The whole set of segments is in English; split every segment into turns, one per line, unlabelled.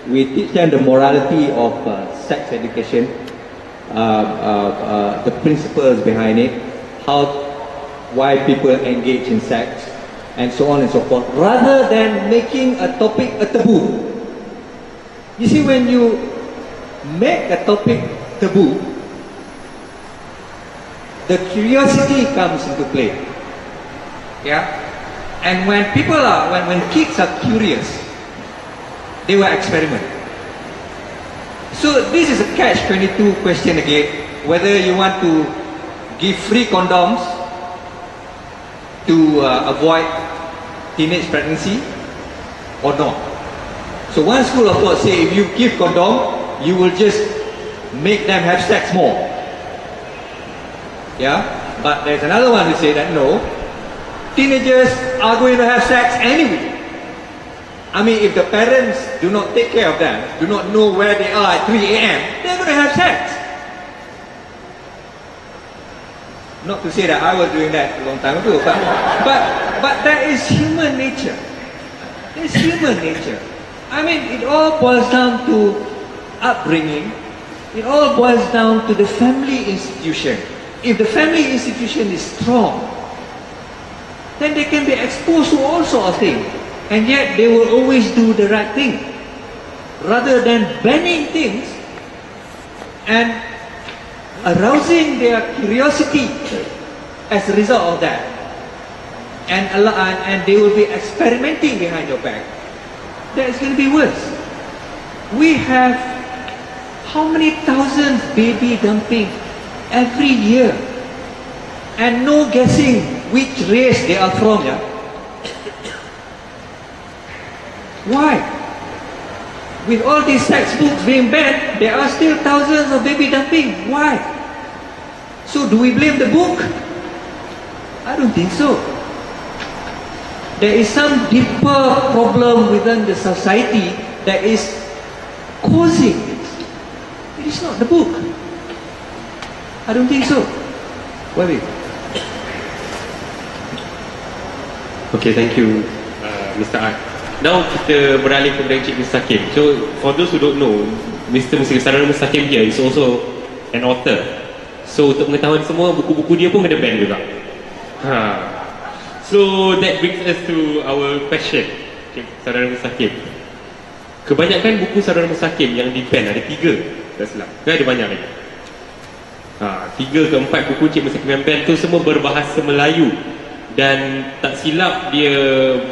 we teach them the morality of sex education, the principles behind it, why people engage in sex, and so on and so forth, rather than making a topic a taboo. You see, when you make a topic taboo, the curiosity comes into play. Yeah? And when kids are curious, they will experiment. So this is a catch-22 question again, whether you want to give free condoms to avoid teenage pregnancy or not. So one school of thought say if you give condom, you will just make them have sex more. Yeah? But there's another one who say that no, teenagers are going to have sex anyway. I mean, if the parents do not take care of them, do not know where they are at 3 a.m., they're going to have sex. Not to say that I was doing that a long time ago, but that is human nature. It's human nature. I mean, it all boils down to upbringing. It all boils down to the family institution. If the family institution is strong, then they can be exposed to all sorts of things, and yet they will always do the right thing, rather than banning things and arousing their curiosity as a result of that, and they will be experimenting behind your back. That is going to be worse. We have how many thousands baby dumping every year, and no guessing which race they are from. Yeah? Why? With all these textbooks being banned, there are still thousands of baby dumping. Why? So do we blame the book? I don't think so. There is some deeper problem within the society that is causing this. It is not the book. I don't think so. Why?
Okay, thank you, Mr. Art. Now kita beralih kepada Encik Mustaqeem. So, for those who don't know, Mr. Mustaqeem here is also an author. So, untuk pengetahuan semua, buku-buku dia pun kena ban juga. So, that brings us to our question, Saudara Mustaqeem. Kebanyakan buku Saudara Mustaqeem yang di-ban, ada 3, tak silap. Kan ada banyak lagi. 3 ke 4 buku Encik Mustaqeem yang ban tu semua berbahasa Melayu. Dan tak silap dia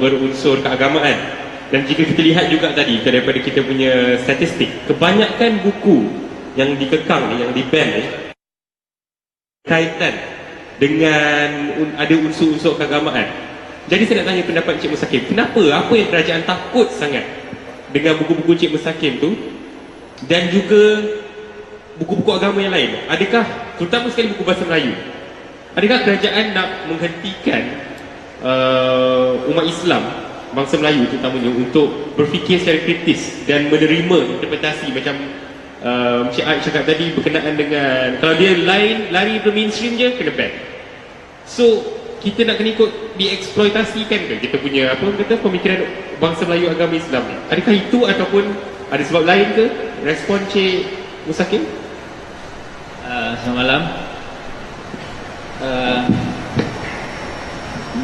berunsur keagamaan. Dan jika kita lihat juga tadi daripada kita punya statistik, kebanyakan buku yang dikekang ni, yang di-ban ni, kaitan dengan ada unsur-unsur keagamaan. Jadi saya nak tanya pendapat Encik Mustaqeem, kenapa, apa yang kerajaan takut sangat dengan buku-buku Encik Mustaqeem tu, dan juga buku-buku agama yang lain? Adakah, terutama sekali buku bahasa Melayu, adakah kerajaan nak menghentikan umat Islam, bangsa Melayu terutamanya, untuk berfikir secara kritis dan menerima interpretasi macam Encik Art cakap tadi berkenaan dengan kalau dia lari dari mainstream je, kena ban. So, kita nak kena ikut dieksploitasikan ke kita punya pemikiran bangsa Melayu agama Islam ni? Adakah itu ataupun ada sebab lain ke? Respon Encik Mustaqeem?
Selamat malam.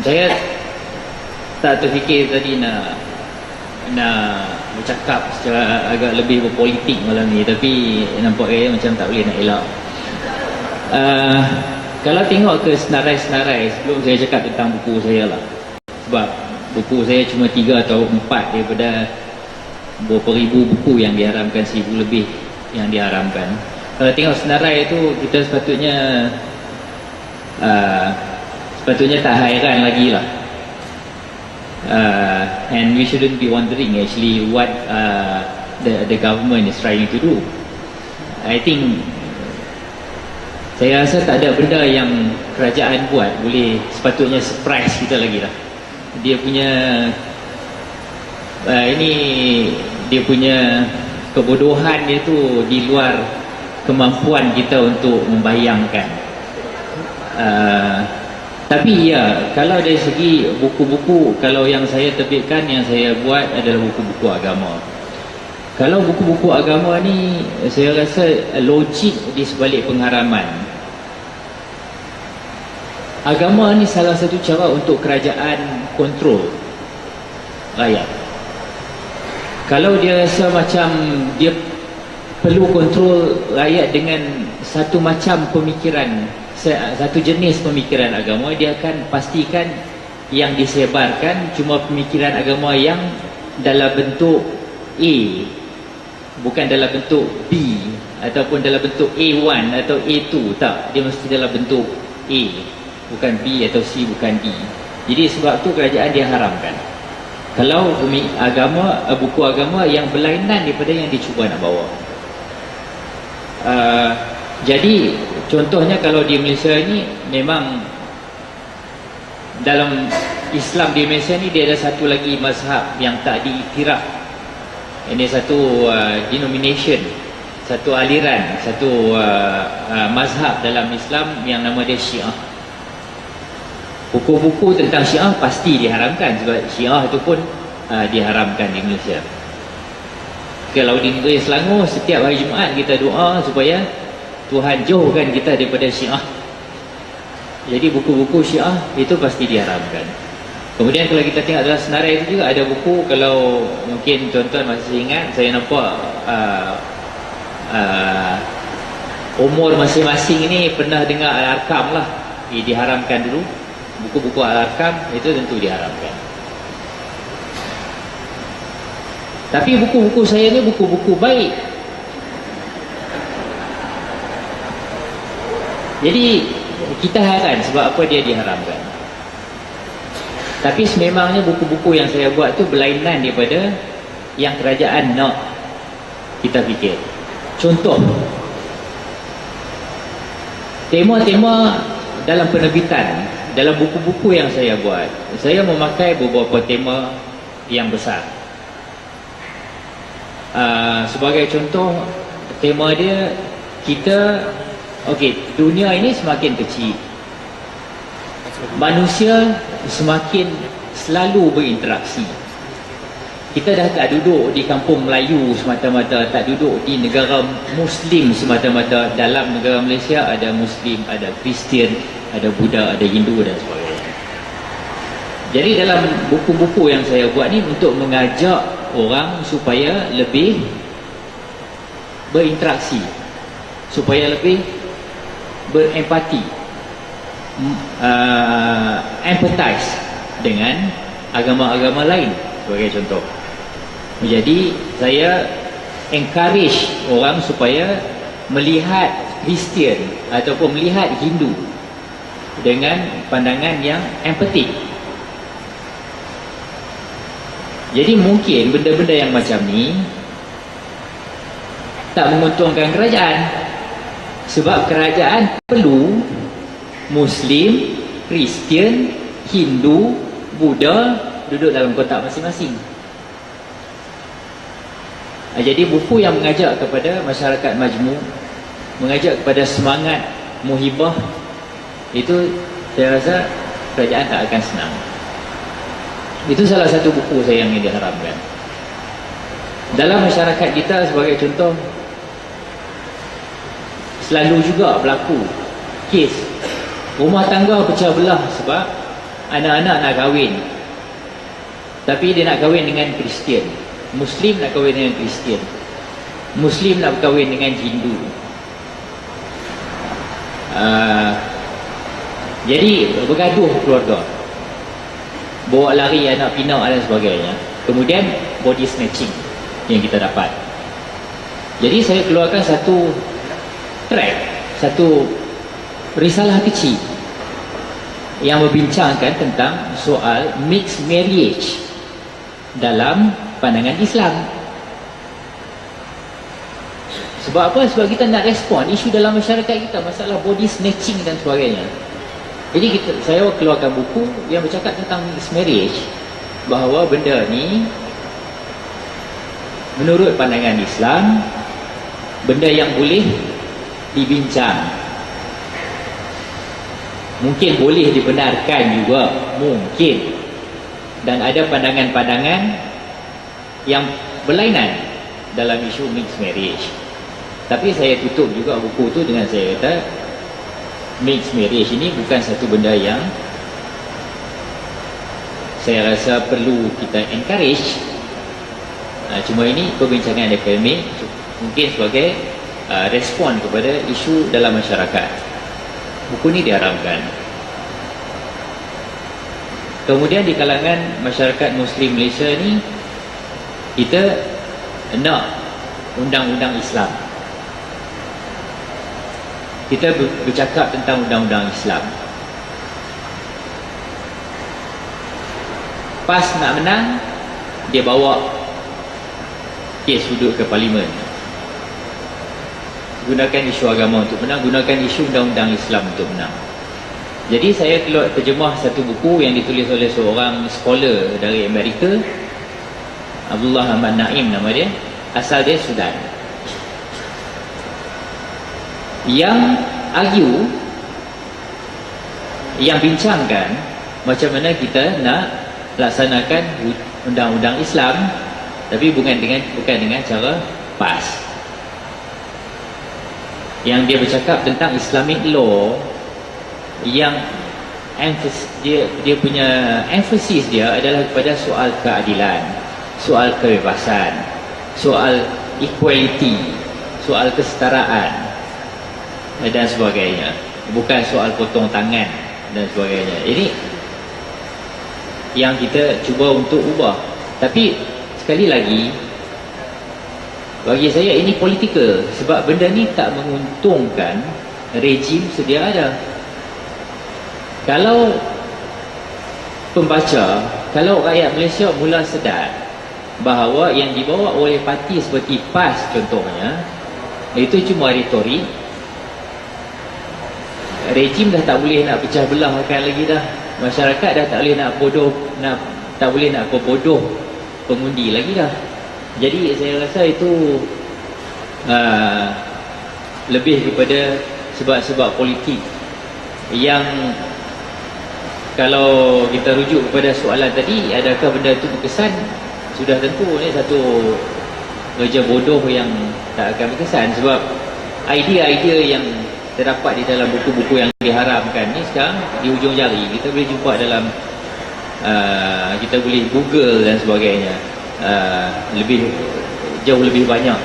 Saya tak terfikir tadi nak bercakap secara agak lebih berpolitik malam ni, tapi nampaknya macam tak boleh nak elak. Kalau tengok ke senarai-senarai sebelum saya cakap tentang buku saya lah, sebab buku saya cuma 3 atau 4 daripada berapa ribu buku yang diharamkan, 1000 lebih yang diharamkan. Kalau tengok senarai itu, kita sepatutnya tak hairan lagi lah. And we shouldn't be wondering actually what the government is trying to do. I think saya rasa tak ada benda yang kerajaan buat boleh sepatutnya surprise kita lagi lah. Dia punya dia punya kebodohan dia tu di luar kemampuan kita untuk membayangkan. Tapi ya, kalau dari segi buku-buku, kalau yang saya terbitkan, yang saya buat adalah buku-buku agama. Kalau buku-buku agama ni, saya rasa logik di sebalik pengharaman. Agama ni salah satu cara untuk kerajaan kontrol rakyat. Kalau dia rasa macam dia perlu kontrol rakyat dengan satu macam pemikiran, satu jenis pemikiran agama, dia akan pastikan yang disebarkan cuma pemikiran agama yang dalam bentuk A, bukan dalam bentuk B ataupun dalam bentuk A1 atau A2. Tak, dia mesti dalam bentuk A, bukan B atau C, bukan D. Jadi sebab tu kerajaan dia haramkan kalau agama, buku agama yang berlainan daripada yang dicuba nak bawa. Jadi contohnya kalau di Malaysia ni, memang dalam Islam di Malaysia ni dia ada satu lagi mazhab yang tak diiktiraf. Ini satu denomination, satu aliran, satu mazhab dalam Islam yang nama dia Syiah. Buku-buku tentang Syiah pasti diharamkan, sebab Syiah itu pun diharamkan di Malaysia. Kalau di negeri Selangor, setiap hari Jumaat kita doa supaya Tuhan jauhkan kita daripada Syiah. Jadi buku-buku Syiah itu pasti diharamkan. Kemudian kalau kita tengok dalam senarai itu juga ada buku, kalau mungkin tuan-tuan masih ingat, saya nampak umur masing-masing ini pernah dengar Al-Arkam lah, diharamkan dulu. Buku-buku Al-Arkam itu tentu diharamkan. Tapi buku-buku saya ni buku-buku baik. Jadi kita heran sebab apa dia diharamkan. Tapi sememangnya buku-buku yang saya buat tu berlainan daripada yang kerajaan nak kita fikir. Contoh, tema-tema dalam penerbitan, dalam buku-buku yang saya buat, saya memakai beberapa tema yang besar. Sebagai contoh, tema dia, kita, dunia ini semakin kecil, manusia semakin selalu berinteraksi. Kita dah tak duduk di kampung Melayu semata-mata, tak duduk di negara Muslim semata-mata. Dalam negara Malaysia ada Muslim, ada Kristian, ada Buddha, ada Hindu dan sebagainya. Jadi dalam buku-buku yang saya buat ni untuk mengajak orang supaya lebih berinteraksi, supaya lebih berempati, empathize dengan agama-agama lain sebagai contoh. Jadi saya encourage orang supaya melihat Kristian ataupun melihat Hindu dengan pandangan yang empatik. Jadi mungkin benda-benda yang macam ni tak menguntungkan kerajaan, sebab kerajaan perlu Muslim, Kristian, Hindu, Buddha duduk dalam kotak masing-masing. Jadi buku yang mengajak kepada masyarakat majmuk, mengajak kepada semangat muhibah, itu saya rasa kerajaan tak akan senang. Itu salah satu buku saya yang diharamkan. Dalam masyarakat kita sebagai contoh, selalu juga berlaku kes rumah tangga pecah belah sebab anak-anak nak kahwin, tapi dia nak kahwin dengan Kristian. Muslim nak kahwin dengan Kristian, Muslim nak kahwin dengan Hindu. Jadi bergaduh keluarga, bawa lari anak pinak dan sebagainya. Kemudian body snatching yang kita dapat. Jadi saya keluarkan satu track, satu risalah kecil yang membincangkan tentang soal mixed marriage dalam pandangan Islam. Sebab apa? Sebab kita nak respon isu dalam masyarakat kita, masalah body snatching dan sebagainya. Jadi saya keluarkan buku yang bercakap tentang mixed marriage, bahawa benda ni menurut pandangan Islam benda yang boleh dibincang, mungkin boleh dibenarkan juga, mungkin, dan ada pandangan-pandangan yang berlainan. dalam isu mixed marriage. Tapi saya tutup juga buku tu dengan saya kata mixed marriage ini bukan satu benda yang saya rasa perlu kita encourage. Cuma ini perbincangan akademik mungkin sebagai respon kepada isu dalam masyarakat. Buku ni diharamkan. Kemudian di kalangan masyarakat Muslim Malaysia ni, kita nak undang-undang Islam. Kita bercakap tentang undang-undang Islam. Pas nak menang, dia bawa kes duduk ke parlimen. Gunakan isu agama untuk menang, gunakan isu undang-undang Islam untuk menang. Jadi saya keluar terjemah satu buku yang ditulis oleh seorang scholar dari Amerika, Abdullah Ahmad Naim nama dia, asal dia Sudan, yang argue, yang bincangkan macam mana kita nak laksanakan undang-undang Islam, tapi bukan dengan cara PAS. Yang dia bercakap tentang Islamic law, yang dia punya emphasis dia adalah kepada soal keadilan, soal kebebasan, soal equality, soal kesetaraan dan sebagainya, bukan soal potong tangan dan sebagainya. Ini yang kita cuba untuk ubah. Tapi sekali lagi, bagi saya ini politikal, sebab benda ni tak menguntungkan rejim sedia ada. Kalau pembaca, kalau rakyat Malaysia mula sedar bahawa yang dibawa oleh parti seperti PAS contohnya, itu cuma retorik, rejim dah tak boleh nak pecah belahkan lagi dah. Masyarakat dah tak boleh nak berbodoh pengundi lagi dah. Jadi saya rasa itu lebih kepada sebab-sebab politik yang, kalau kita rujuk kepada soalan tadi, adakah benda itu berkesan? Sudah tentu ni satu kerja bodoh yang tak akan berkesan, sebab idea-idea yang terdapat di dalam buku-buku yang diharamkan ni sekarang di hujung jari. Kita boleh jumpa dalam kita boleh Google dan sebagainya, jauh lebih banyak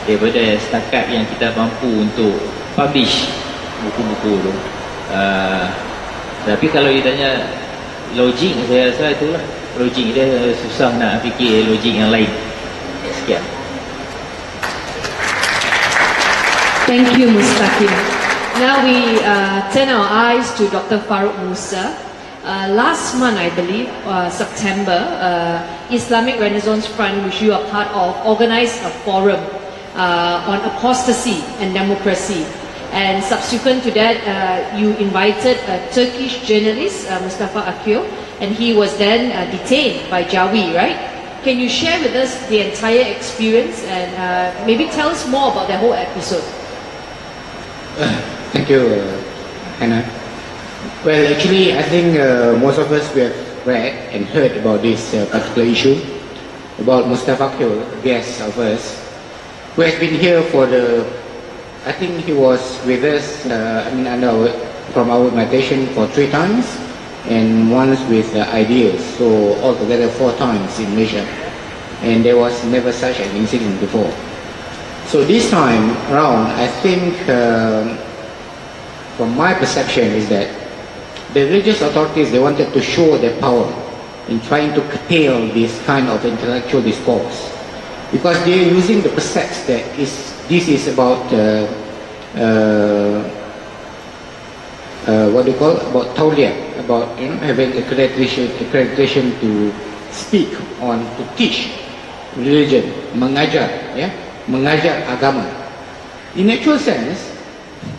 daripada setakat yang kita mampu untuk publish buku-buku tu. Tapi kalau ditanya logik, saya rasa itulah logik dia, susah nak fikir logik yang lain. Sekian.
Thank you, Mustaqeem. Now we turn our eyes to Dr. Farouk Musa. Last month, I believe, September, Islamic Renaissance Front, which you are part of, organized a forum on apostasy and democracy. And subsequent to that, you invited a Turkish journalist, Mustafa Akil, and he was then detained by Jawi, right? Can you share with us the entire experience and maybe tell us more about the whole episode?
Thank you, Hannah. Well, actually, I think most of us we have read and heard about this particular issue about Mustafa Akil, guest of us, who has been here for I think he was with us, from our invitation for 3 times, and once with ideas, so altogether 4 times in Malaysia, and there was never such an incident before. So this time around, I think, from my perception, is that the religious authorities, they wanted to show their power in trying to curtail this kind of intellectual discourse, because they are using the pretext that this is about what do you call, about tawliyah, about having accreditation to speak on, to teach religion, mengajar agama. In actual sense,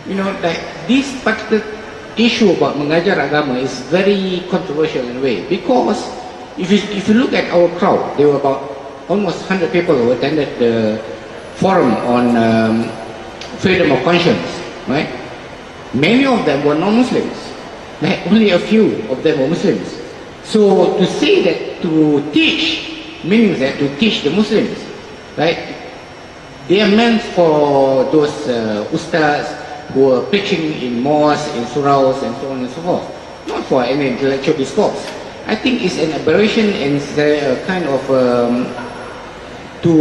like this particular issue about mengajar agama is very controversial in a way, because if you look at our crowd, there were about almost 100 people who attended the forum on freedom of conscience, right? Many of them were non-Muslims, like only a few of them were Muslims. So to say that to teach means that to teach the Muslims, right? they are meant for those ustaz who are preaching in mosques, in surahs, and so on and so forth, not for any intellectual discourse. I think it's an aberration and it's a kind of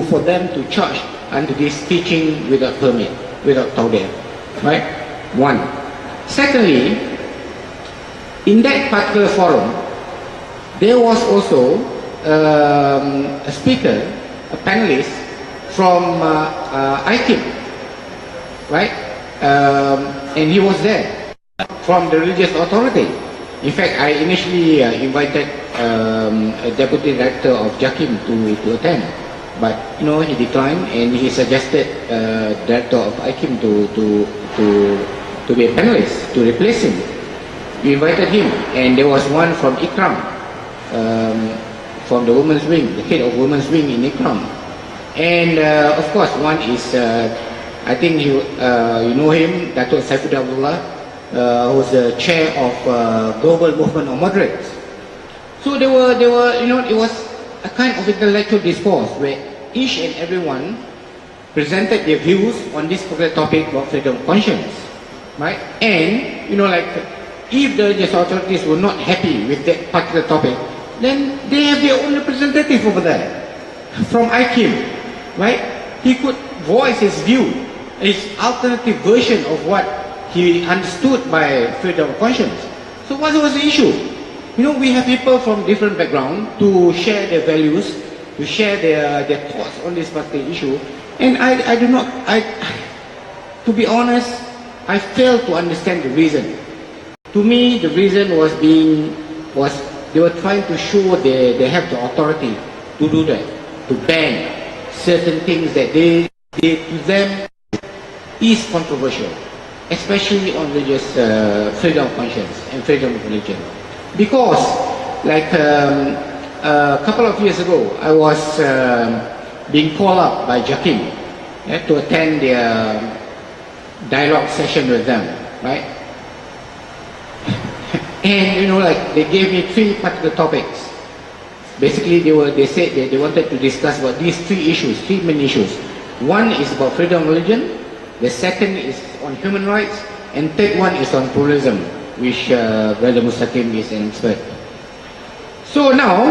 for them to charge under this teaching without permit, without tawdeh, right? One. Secondly, in that particular forum, there was also a speaker, a panelist from IKIM, right? And he was there from the religious authority. In fact, I initially invited a deputy director of JAKIM to attend, but you know, he declined, and he suggested director of IKIM to be a panelist to replace him. We invited him, and there was one from Ikram, from the women's wing, the head of women's wing in Ikram, and of course one is I think you know him, Dato' Saifuddin Abdullah, who's the chair of Global Movement of Moderates. So they were, you know, it was a kind of intellectual discourse where each and everyone presented their views on this particular topic of freedom of conscience, right? And you know, like, if the religious authorities were not happy with that particular topic, then they have their own representative over there from IKIM, right? He could voice his view, his alternative version of what he understood by freedom of conscience. So what was the issue? You know, we have people from different backgrounds to share their values, to share their thoughts on this particular issue, and to be honest, I fail to understand the reason. To me, the reason was they were trying to show they have the authority to do that, to ban certain things that they to them is controversial, especially on religious freedom of conscience and freedom of religion. Because, like a couple of years ago, I was being called up by JAKIM to attend their dialogue session with them, right? And you know, like, they gave me 3 particular topics. Basically, they said that they wanted to discuss about these 3 main issues. One is about freedom of religion, the second is on human rights, and third one is on pluralism, which Brother Mustaqeem is an expert. So now,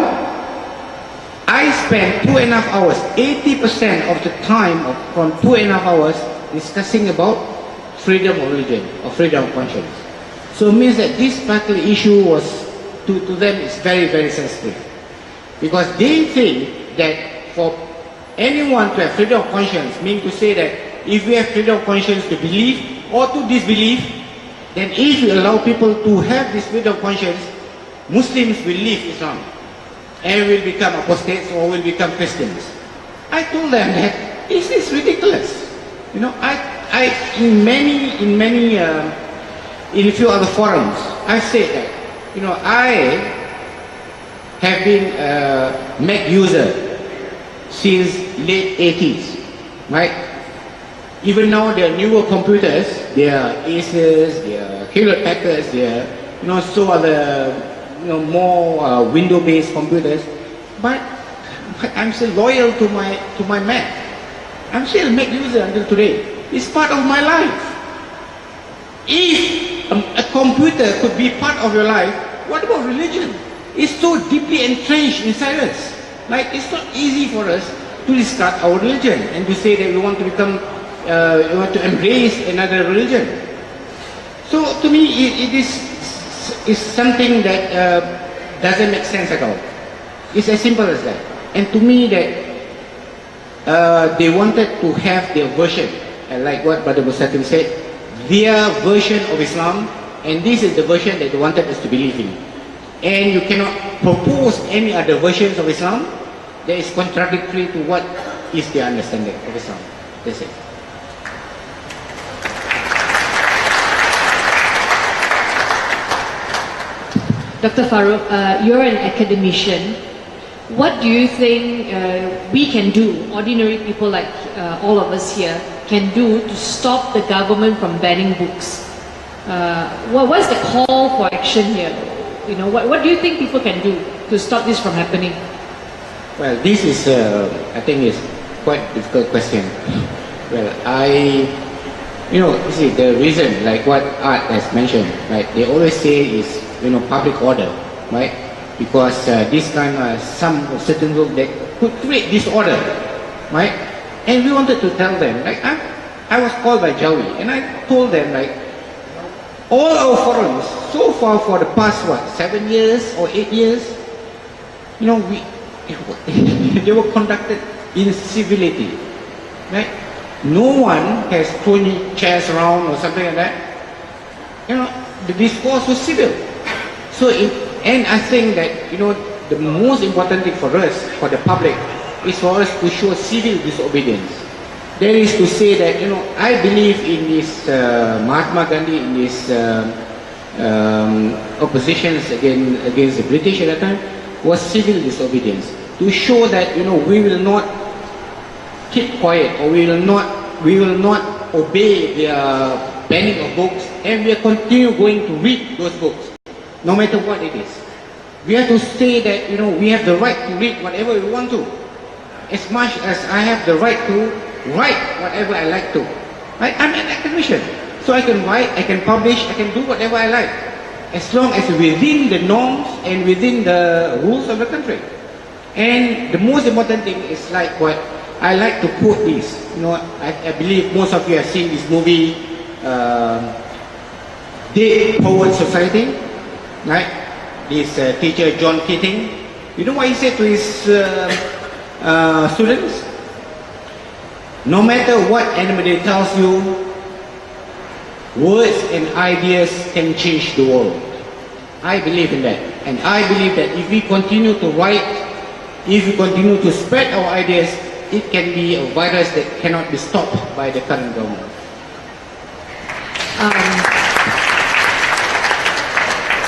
I spent 2.5 hours, 80% of the time from 2.5 hours discussing about freedom of religion or freedom of conscience. So it means that this particular issue was, to them, is very, very sensitive. Because they think that for anyone to have freedom of conscience means to say that if we have freedom of conscience to believe or to disbelieve, then if we allow people to have this freedom of conscience, Muslims will leave Islam and will become apostates or will become Christians. I told them that this is ridiculous. You know, in a few other forums, I've said that, you know, I have been a Mac user since late 80s, right? Even now, there are newer computers, there are Acers, there are Hewlett Packards, there are, you know, so other, you know, more window-based computers, but I'm still loyal to my Mac. I'm still a Mac user until today. It's part of my life. If a computer could be part of your life, what about religion? It's so deeply entrenched inside us. Like, it's not easy for us to discard our religion and to say that we want to become, we want to embrace another religion. So to me, it is something that doesn't make sense at all. It's as simple as that. And to me, that they wanted to have their version, like what Brother Mustaqeem said, their version of Islam, and this is the version that they wanted us to believe in. And you cannot propose any other versions of Islam that is contradictory to what is their understanding of Islam. That's it.
Dr. Farouk, you're an academician. What do you think we can do, ordinary people like all of us here, can do to stop the government from banning books? What's the call for action here? You know, what do you think people can do to stop this from happening?
Well, this is, I think, is quite a difficult question. Well, you see, the reason, like what Art has mentioned, right, they always say is, public order, right? Because this kind of some certain group that could create disorder, right? And we wanted to tell them, like, I was called by Jaya, and I told them, like, all our forums, so far for the past, 7 years or 8 years, they were conducted in civility, right? No one has thrown chairs around or something like that. The discourse was civil. So, and I think that, the most important thing for us, for the public, is for us to show civil disobedience. That is to say that, I believe in this Mahatma Gandhi, in this oppositions against the British at that time, was civil disobedience. To show that, we will not keep quiet, or we will not obey the banning of books, and we will continue going to read those books, no matter what it is. We have to say that, we have the right to read whatever we want to, as much as I have the right to write whatever I like to. Right? I'm an academician, so I can write, I can publish, I can do whatever I like, as long as within the norms and within the rules of the country. And the most important thing is like what I like to quote this. I believe most of you have seen this movie, Dead Poets Society, right? This teacher John Keating. You know what he said to his students? No matter what anybody tells you, words and ideas can change the world. I believe in that. And I believe that if we continue to write, if we continue to spread our ideas, it can be a virus that cannot be stopped by the current government.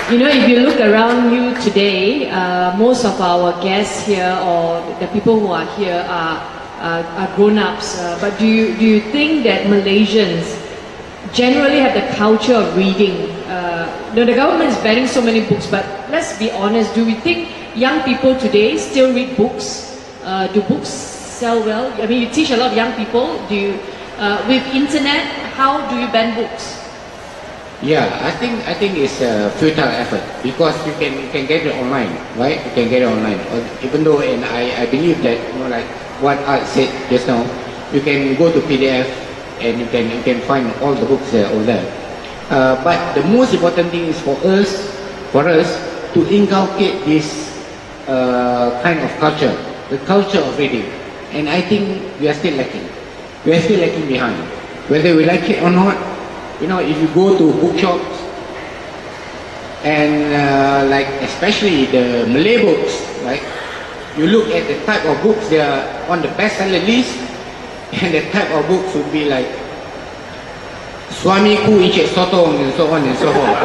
If you look around you today, most of our guests here or the people who are here are grown-ups. But do you think that Malaysians generally have the culture of reading? The government is banning so many books, but let's be honest, do we think young people today still read books? Do books sell well? I mean, you teach a lot of young people. Do you, with internet, how do you ban books?
Yeah, I think it's a futile effort, because you can get it online, right? You can get it online. Even though, and I believe that, like what Art said just now, you can go to PDF and you can find all the books over there. But the most important thing is for us to inculcate this kind of culture, the culture of reading. And I think we are still lacking. We are still lacking behind. Whether we like it or not, if you go to bookshops and like especially the Malay books, right? You look at the type of books they are on the bestseller list, and the type of books would be like Suamiku Encik Sotong and so on and so forth.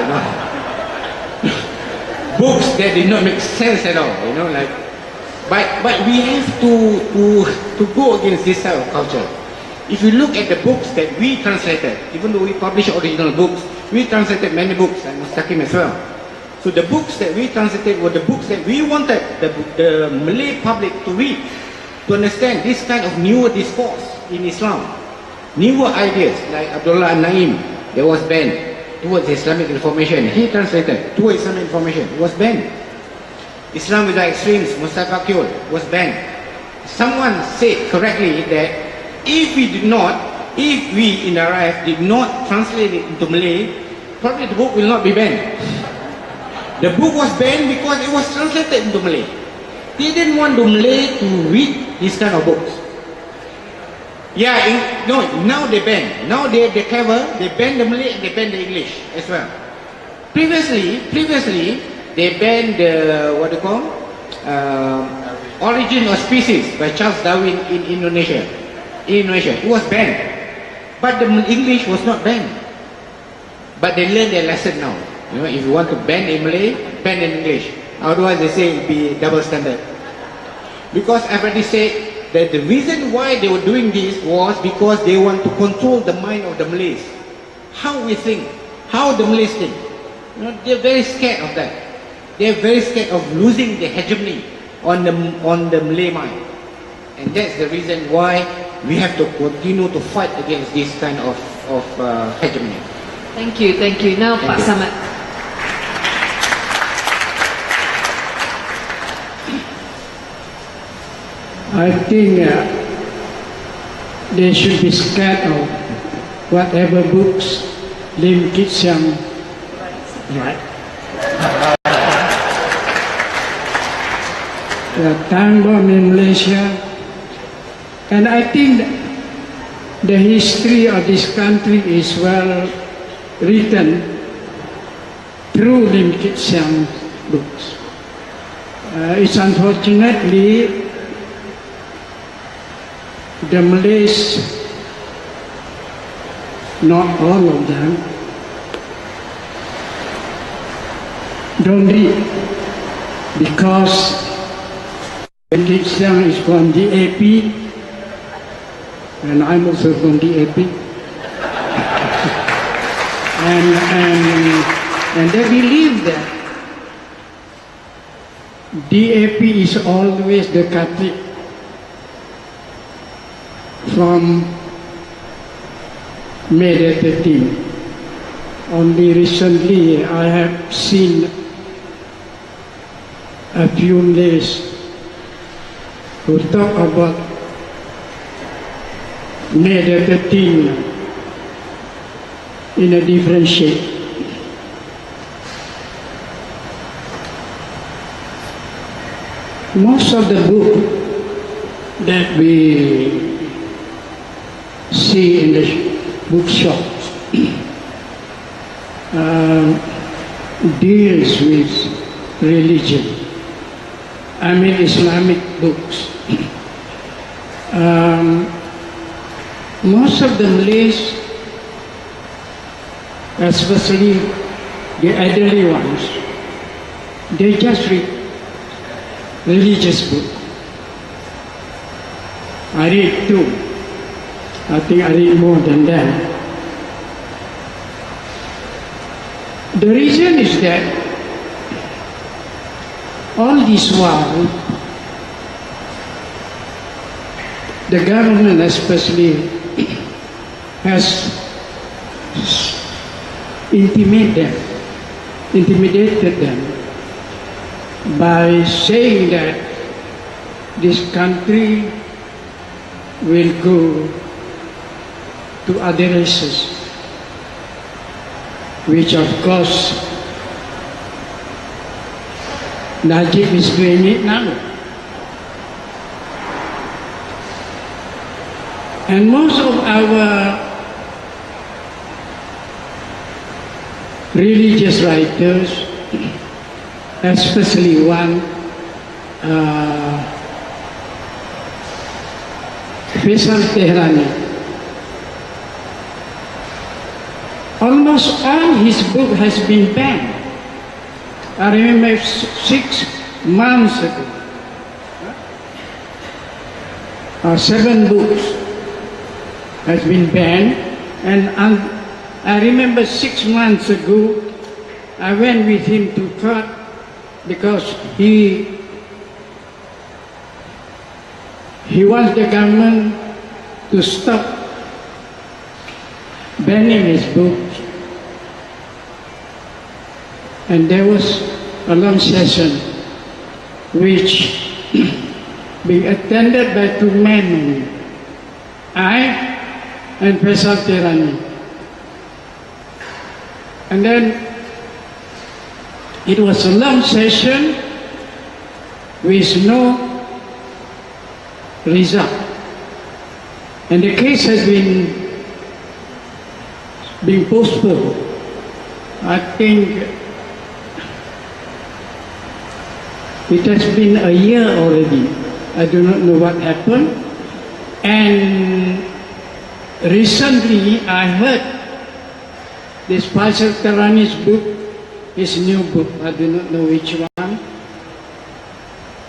Books that did not make sense at all. But we have to go against this type of culture. If you look at the books that we translated, even though we publish original books, we translated many books, and Mustaqeem as well. So the books that we translated were the books that we wanted the Malay public to read, to understand this kind of newer discourse in Islam, newer ideas like Abdullah An-Naim, that was banned towards Islamic information. He translated towards Islamic information, it was banned. Islam without extremes, Mustaqeem was banned. Someone said correctly that if we in the RIF did not translate it into Malay, probably the book will not be banned. The book was banned because it was translated into Malay. They didn't want the Malay to read this kind of books. Now they ban. Now they're clever. They ban the Malay and they ban the English as well. Previously they banned the Origin of Species by Charles Darwin in Indonesia. It was banned, but the English was not banned. But they learned their lesson now. If you want to ban in Malay, ban in English. Otherwise, they say it will be double standard. Because I've already said that the reason why they were doing this was because they want to control the mind of the Malays. How we think, how the Malays think. They're very scared of that. They're very scared of losing the hegemony on the Malay mind. And that's the reason why we have to continue to fight against this kind of hegemony.
Thank you, thank you. Now, Pak Samad.
I think they should be scared of whatever books Lim Kit Siang write. The time bomb in Malaysia, and I think the history of this country is well written through Lim Kit Siang's books. It's unfortunately the Malays, not all of them, don't read because Lim Kit Siang is from DAP and I'm also from DAP. and they believe that DAP is always the Catholic. From May 13. Only recently I have seen a few Malays who talk about May 13 in a different shape. Most of the book that we see in the bookshops deals with religion. I mean Islamic books. Most of the Malays, especially the elderly ones, they just read religious books. I read too. I think I read more than that. The reason is that all this while, the government especially has intimidated them by saying that this country will go to other races, which of course Najib is doing it now. And most of our religious writers, especially one, Faisal Tehrani, almost all his book has been banned. I remember 6 months ago, 7 books has been banned, and I remember 6 months ago, I went with him to court because he wants the government to stop banning his books. And there was a long session which being attended by 2 men only, I and Faisal Tehrani. And then it was a long session with no result. And the case has been postponed. I think it has been a year already. I do not know what happened. And recently I heard this Faisal Tehrani's book, his new book, I do not know which one,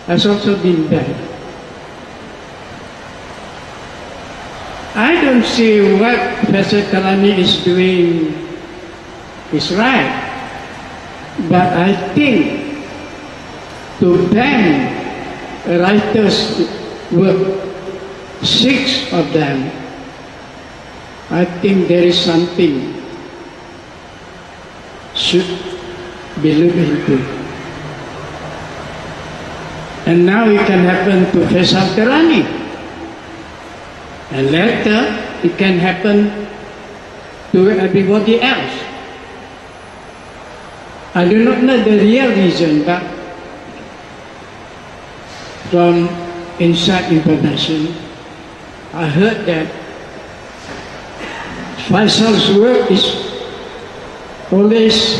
has also been banned. I don't see what Faisal Tehrani is doing is right, but I think to ban a writer's work 6 of them, I think there is something should be looked into. And now it can happen to Faisal Terani. And later, it can happen to everybody else. I do not know the real reason, but from inside information, I heard that Faisal's work is always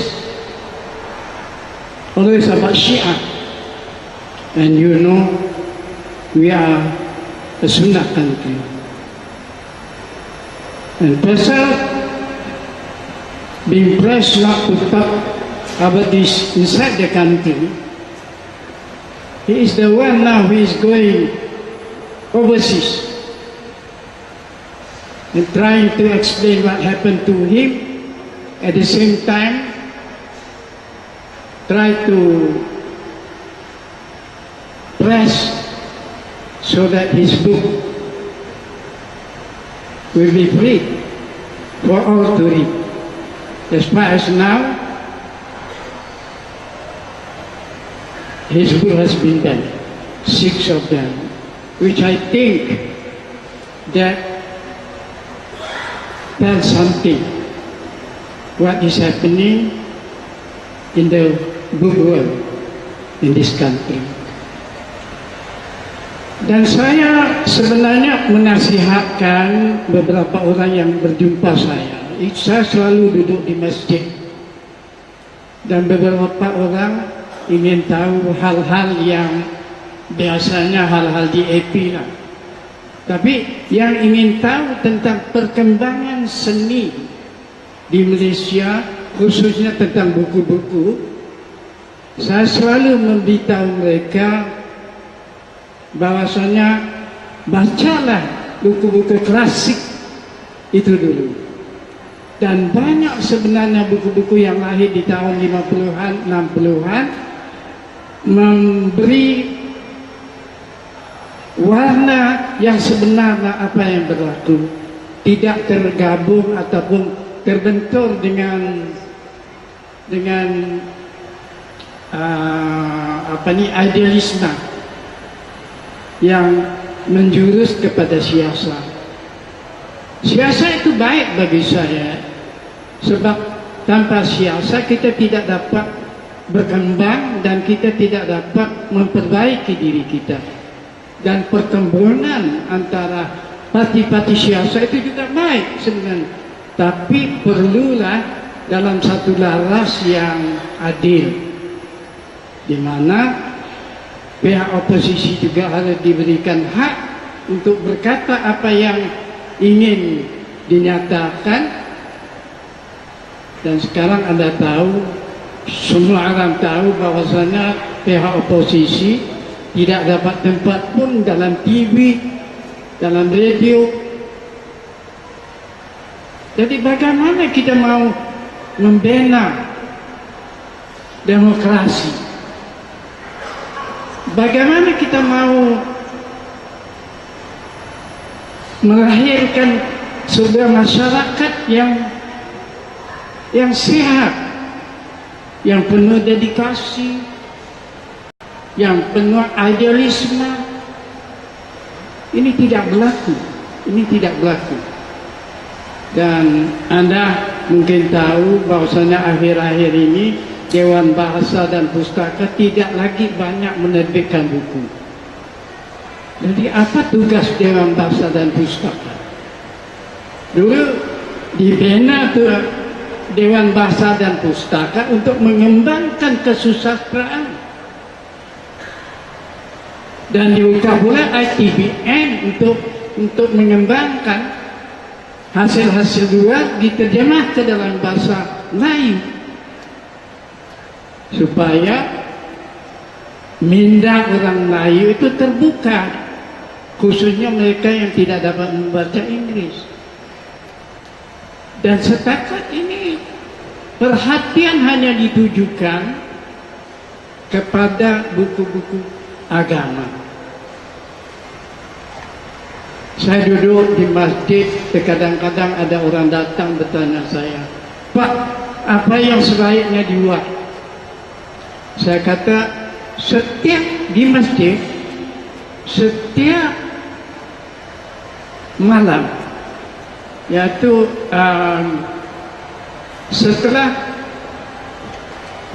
about Shia. And you know, we are a Sunnah country. And Faisal being pressed not to talk about this inside the country, he is the one now who is going overseas and trying to explain what happened to him, at the same time try to press so that his book will be free for all to read. As far as now, his book has been done, 6 of them, which I think that tells something what is happening in the book world in this country. Dan saya sebenarnya menasihatkan beberapa orang yang berjumpa saya. Saya selalu duduk di masjid dan beberapa orang ingin tahu hal-hal yang biasanya hal-hal di EP lah. Tapi yang ingin tahu tentang perkembangan seni di Malaysia, khususnya tentang buku-buku, saya selalu memberitahu mereka bahwasanya bacalah buku-buku klasik itu dulu. Dan banyak sebenarnya buku-buku yang lahir di tahun 50-an, 60-an memberi warna yang sebenarnya apa yang berlaku, tidak tergabung ataupun terbentur dengan idealisme yang menjurus kepada siasat. Siasat itu baik bagi saya, sebab tanpa siasat kita tidak dapat berkembang dan kita tidak dapat memperbaiki diri kita. Dan pertempuran antara parti-parti siasat itu juga baik sebenarnya, tapi perlulah dalam satu laras yang adil, di mana pihak oposisi juga harus diberikan hak untuk berkata apa yang ingin dinyatakan. Dan sekarang Anda tahu, semua orang tahu bahwasanya pihak oposisi tidak dapat tempat pun dalam TV, dalam radio. Jadi bagaimana kita mau membina demokrasi? Bagaimana kita mau melahirkan sebuah masyarakat yang sehat, yang penuh dedikasi, yang penuh idealisme? Ini tidak berlaku. Ini tidak berlaku. Dan Anda mungkin tahu bahwasanya akhir-akhir ini Dewan Bahasa dan Pustaka tidak lagi banyak menerbitkan buku. Jadi apa tugas Dewan Bahasa dan Pustaka? Dulu dibina tuh Dewan Bahasa dan Pustaka untuk mengembangkan kesusastraan. Dan dibuka pula ITBN untuk mengembangkan hasil-hasil luar diterjemah ke dalam bahasa Melayu, supaya minda orang Melayu itu terbuka, khususnya mereka yang tidak dapat membaca Inggris. Dan setakat ini perhatian hanya ditujukan kepada buku-buku agama. Saya duduk di masjid, kadang-kadang ada orang datang bertanya saya, Pak, apa yang sebaiknya dibuat? Saya kata, setiap di masjid, setiap malam, yaitu setelah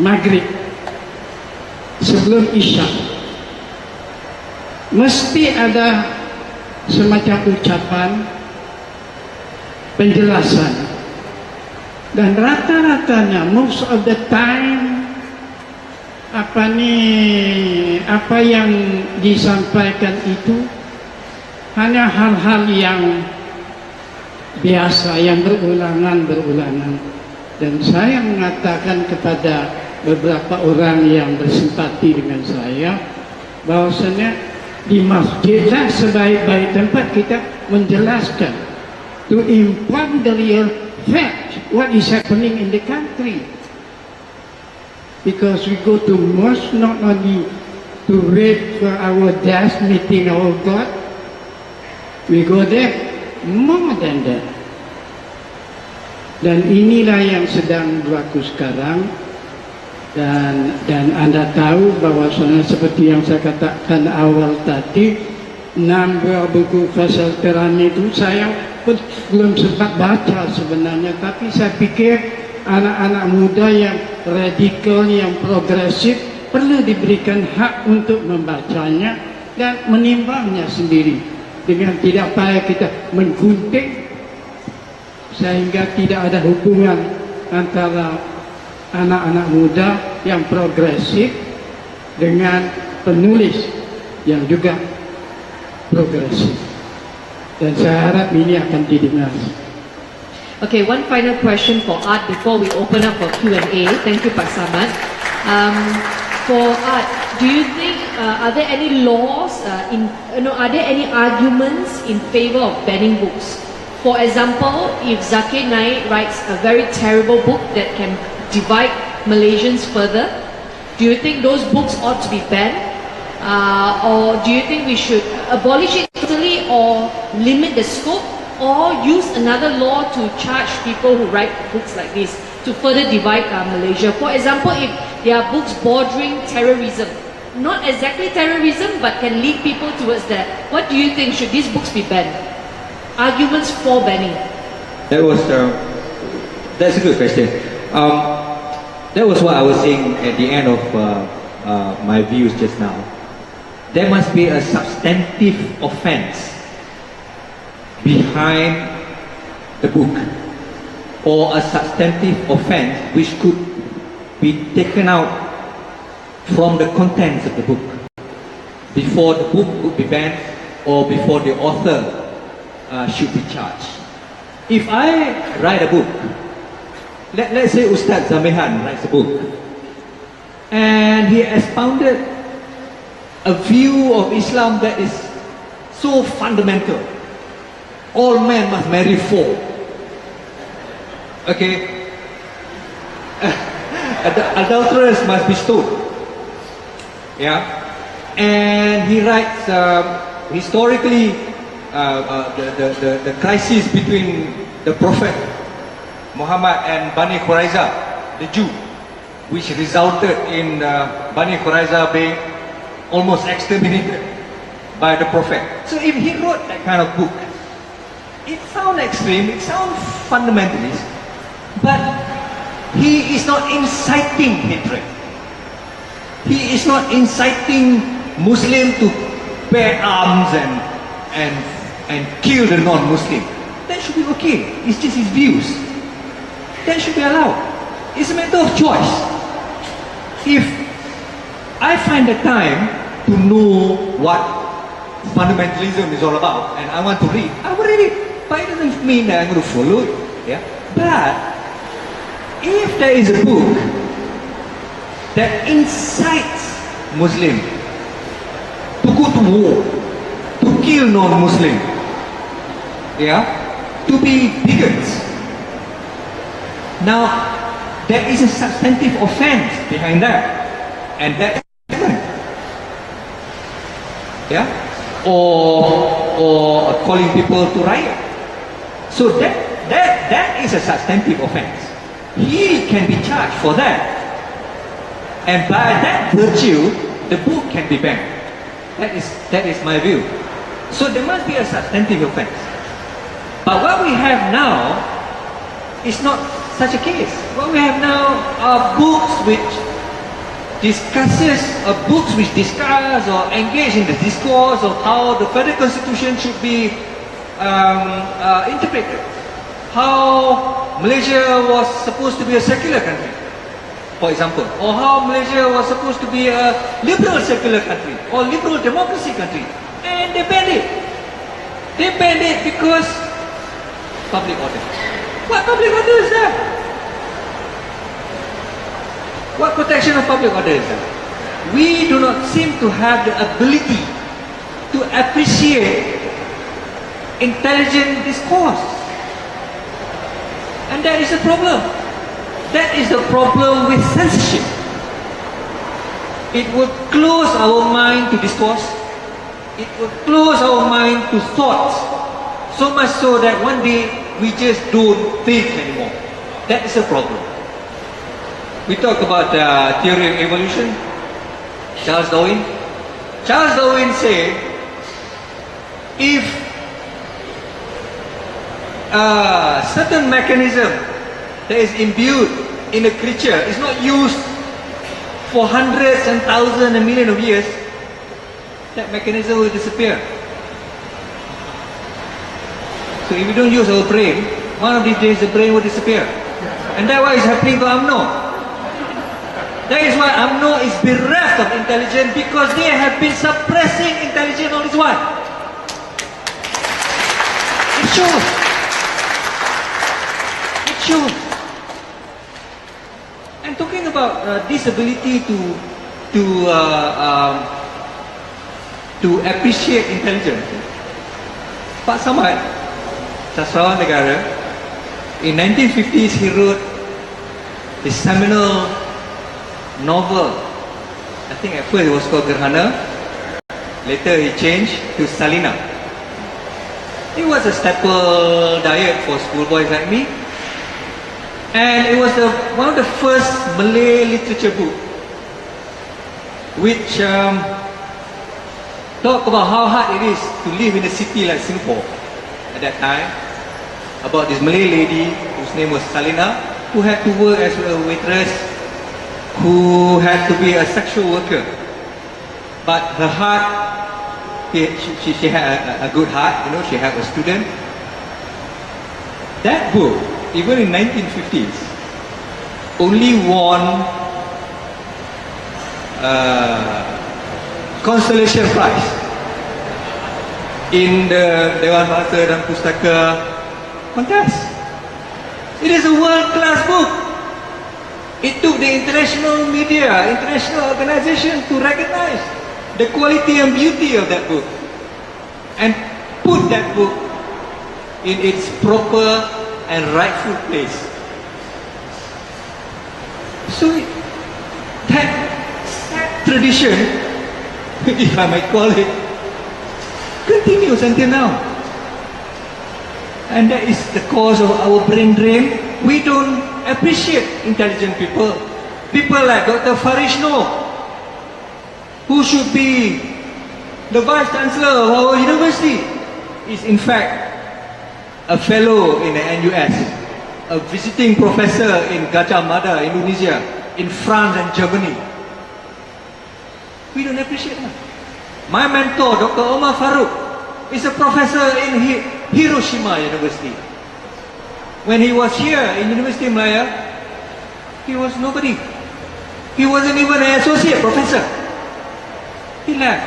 maghrib, sebelum isya, mesti ada semacam ucapan penjelasan, dan rata-ratanya most of the time apa yang disampaikan itu hanya hal-hal yang biasa, yang berulangan. Dan saya mengatakan kepada beberapa orang yang bersimpati dengan saya, bahwasanya di masjidlah sebaik-baik tempat kita menjelaskan, to inform the real fact what is happening in the country. Because we go to mosque not only to read for our dash meeting our God, we go there more than that. Dan inilah yang sedang berlaku sekarang. Dan Anda tahu bahwasanya seperti yang saya katakan awal tadi, 6 buku kesalteran itu saya pun belum sempat baca sebenarnya, tapi saya pikir anak-anak muda yang radikal, yang progresif perlu diberikan hak untuk membacanya dan menimbangnya sendiri, dengan tidak payah kita menggunting, sehingga tidak ada hubungan antara anak-anak muda yang progresif dengan penulis yang juga progresif. Dan saya harap ini akan didengar.
Okay, one final question for Art before we open up for Q&A. Thank you, Pak Samad. For Art, do you think are there any laws? Are there any arguments in favor of banning books? For example, if Zakir Naik writes a very terrible book that can divide Malaysians further, do you think those books ought to be banned? Or do you think we should abolish it totally, or limit the scope, or use another law to charge people who write books like this to further divide Malaysia? For example, if there are books bordering terrorism, not exactly terrorism, but can lead people towards that, what do you think? Should these books be banned? Arguments for banning.
That's a good question. That was what I was saying at the end of my views just now. There must be a substantive offence behind the book, or a substantive offence which could be taken out from the contents of the book before the book could be banned, or before the author should be charged. If I write a book, let's say Ustaz Zamihan writes a book, and he expounded a view of Islam that is so fundamental. All men must marry 4. Okay. Adulterers must be stoned. Yeah. And he writes historically the crisis between the Prophet Muhammad and Bani Quraiza, the Jew, which resulted in Bani Quraiza being almost exterminated by the Prophet. So if he wrote that kind of book, it sounds extreme, it sounds fundamentalist, but he is not inciting hatred. He is not inciting Muslims to bear arms and kill the non-Muslim. That should be okay. It's just his views. That should be allowed. It's a matter of choice. If I find the time to know what fundamentalism is all about and I want to read, I will read it. But it doesn't mean that I'm going to follow it. Yeah? But if there is a book that incites Muslim to go to war, to kill non-Muslim, yeah, to be bigots, now there is a substantive offense behind that, and that is yeah, or or calling people to riot. So that is a substantive offence. He can be charged for that. And by that virtue, the book can be banned. That is my view. So there must be a substantive offence. But what we have now is not such a case. What we have now are books which discuss or engage in the discourse of how the federal constitution should be interpreted. How Malaysia was supposed to be a secular country, for example, or how Malaysia was supposed to be a liberal secular country or liberal democracy country, and they banned it. They banned it because public order. What public order is that? What protection of public order is that? We do not seem to have the ability to appreciate intelligent discourse. And that is a problem. That is the problem with censorship. It will close our mind to discourse. It will close our mind to thoughts. So much so that one day we just don't think anymore. That is a problem. We talk about theory of evolution. Charles Darwin. Charles Darwin said, if a certain mechanism that is imbued in a creature is not used for hundreds and thousands and millions of years, that mechanism will disappear. So if we don't use our brain, one of these days the brain will disappear. And that's what is happening to UMNO. That is why UMNO is bereft of intelligence, because they have been suppressing intelligence all this while. It shows. It shows. And talking about disability to appreciate intelligence, Pak Samad, sastrawan negara, in 1950s he wrote his seminal novel. I think at first it was called Gerhana. Later he changed to Salina. It was a staple diet for schoolboys like me. And it was one of the first Malay literature book which talk about how hard it is to live in a city like Singapore at that time. About this Malay lady whose name was Salina, who had to work as a waitress, who had to be a sexual worker. But her heart, she had a good heart, she had a student. That book, even in 1950s, only won consolation prize in the Dewan Bahasa dan Pustaka contest. It is a world-class book. It took the international media, international organization to recognize the quality and beauty of that book and put that book in its proper and rightful place. So that tradition, if I might call it, continues until now. And that is the cause of our brain drain. We don't appreciate intelligent people. People like Dr. Farishno, who should be the Vice Chancellor of our university, is in fact a fellow in the NUS, a visiting professor in Gajah Mada, Indonesia, in France and Germany. We don't appreciate that. My mentor, Dr. Omar Farouk, is a professor in Hiroshima University. When he was here in University of Malaya, he was nobody. He wasn't even an associate professor. He left.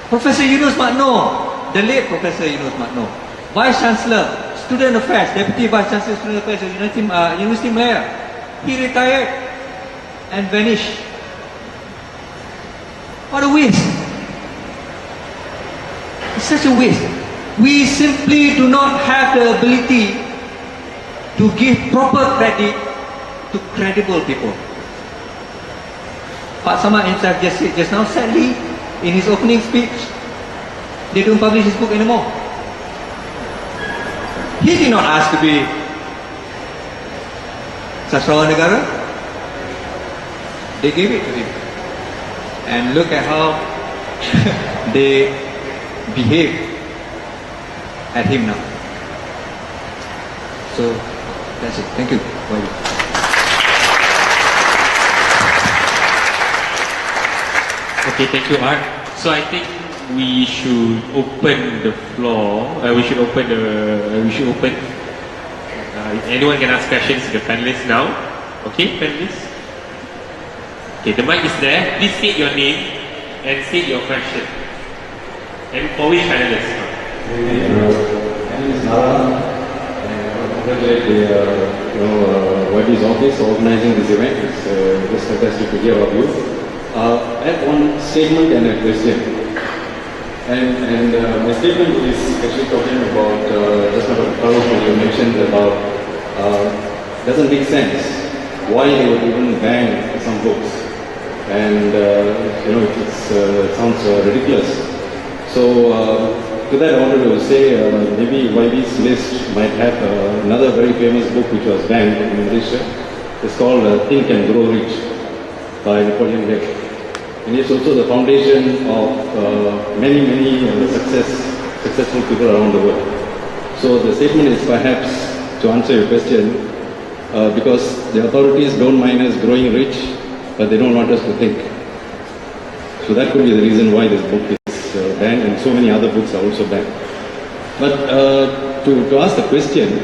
Professor Yunus Makno, the late Professor Yunus Makno, Vice Chancellor, Student Affairs, Deputy Vice Chancellor, Student Affairs of University of Malaya, he retired and vanished. What a waste. It's such a waste. We simply do not have the ability to give proper credit to credible people. Pak Samad himself just said just now, sadly, in his opening speech, they don't publish his book anymore. He did not ask to be Sastrawan Negara. They gave it to him. And look at how they behave at him now. So that's it. Thank you. Bye.
Okay, thank you, Art. So I think we should open the floor. We should open. Anyone can ask questions to the panelists now. Okay, panelists. Okay, the mic is there. Please state your name and state your question. And for which panelist?
My name is Malam. I congratulate the YB's office for organizing this event. It's just fantastic to hear of you. I have one statement and a question. And my statement is actually talking about just now Farouk, when you mentioned about doesn't make sense why they would even ban some books, and it sounds ridiculous. So to that I wanted to say maybe YB's list might have another very famous book which was banned in Malaysia. It's called Think and Grow Rich by Napoleon Hill. And it's also the foundation of many successful people around the world. So the statement is perhaps to answer your question, because the authorities don't mind us growing rich, but they don't want us to think. So that could be the reason why this book is banned, and so many other books are also banned. But to ask the question,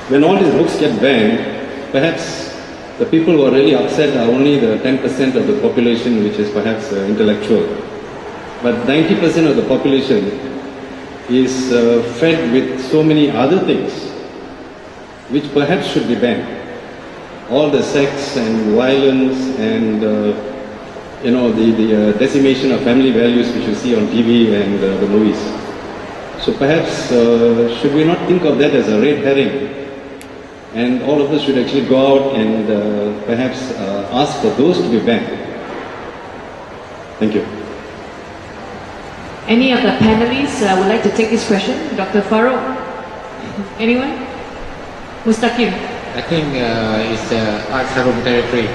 when all these books get banned, perhaps the people who are really upset are only the 10% of the population, which is perhaps intellectual. But 90% of the population is fed with so many other things, which perhaps should be banned. All the sex and violence and the decimation of family values which you see on TV and the movies. So perhaps should we not think of that as a red herring? And all of us should actually go out and perhaps ask for those to be banned. Thank you.
Any of the panelists would like to take this question? Dr. Farouk? Anyone? Mustaqeem?
I think it's Art Harun territory.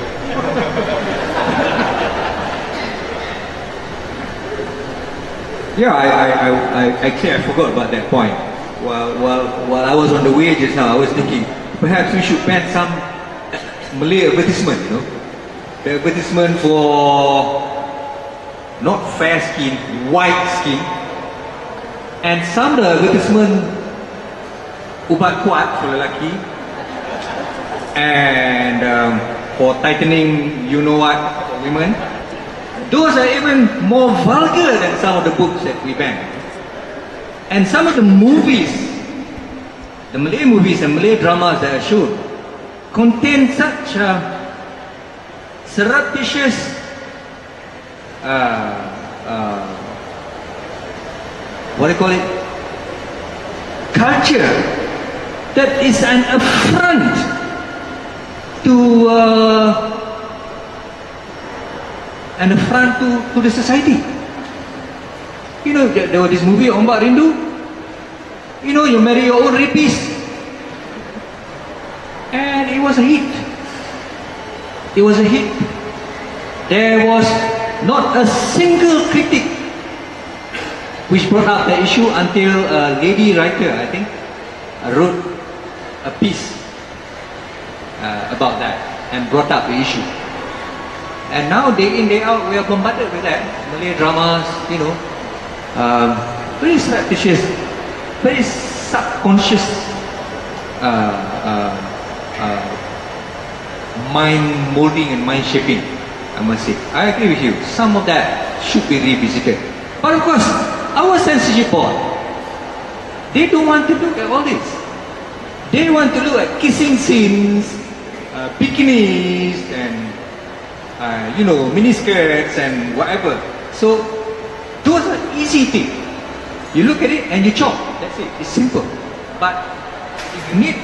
Yeah, I actually I forgot about that point. While I was on the way just now, I was thinking perhaps we should ban some Malay advertisement. The advertisement for not fair skin, white skin, and some of the advertisement ubat kuat for lelaki, and for tightening you know what for women. Those are even more vulgar than some of the books that we ban. And some of the movies, the Malay movies and Malay dramas that are shown, contain such surreptitious what do you call it, culture that is an affront to the society. You know, there was this movie Ombak Rindu. You know, you marry your own rapist, and it was a hit. It was a hit. There was not a single critic which brought up the issue until a lady writer, I think, wrote a piece about that and brought up the issue. And now day in, day out, we are bombarded with that. Malay dramas, you know, very surreptitious, very subconscious mind molding and mind shaping, I must say. I agree with you. Some of that should be revisited. But of course, our censorship board, they don't want to look at all this. They want to look at kissing scenes, bikinis, and miniskirts and whatever. So those are easy things. You look at it and you chop. That's it. It's simple. But if you need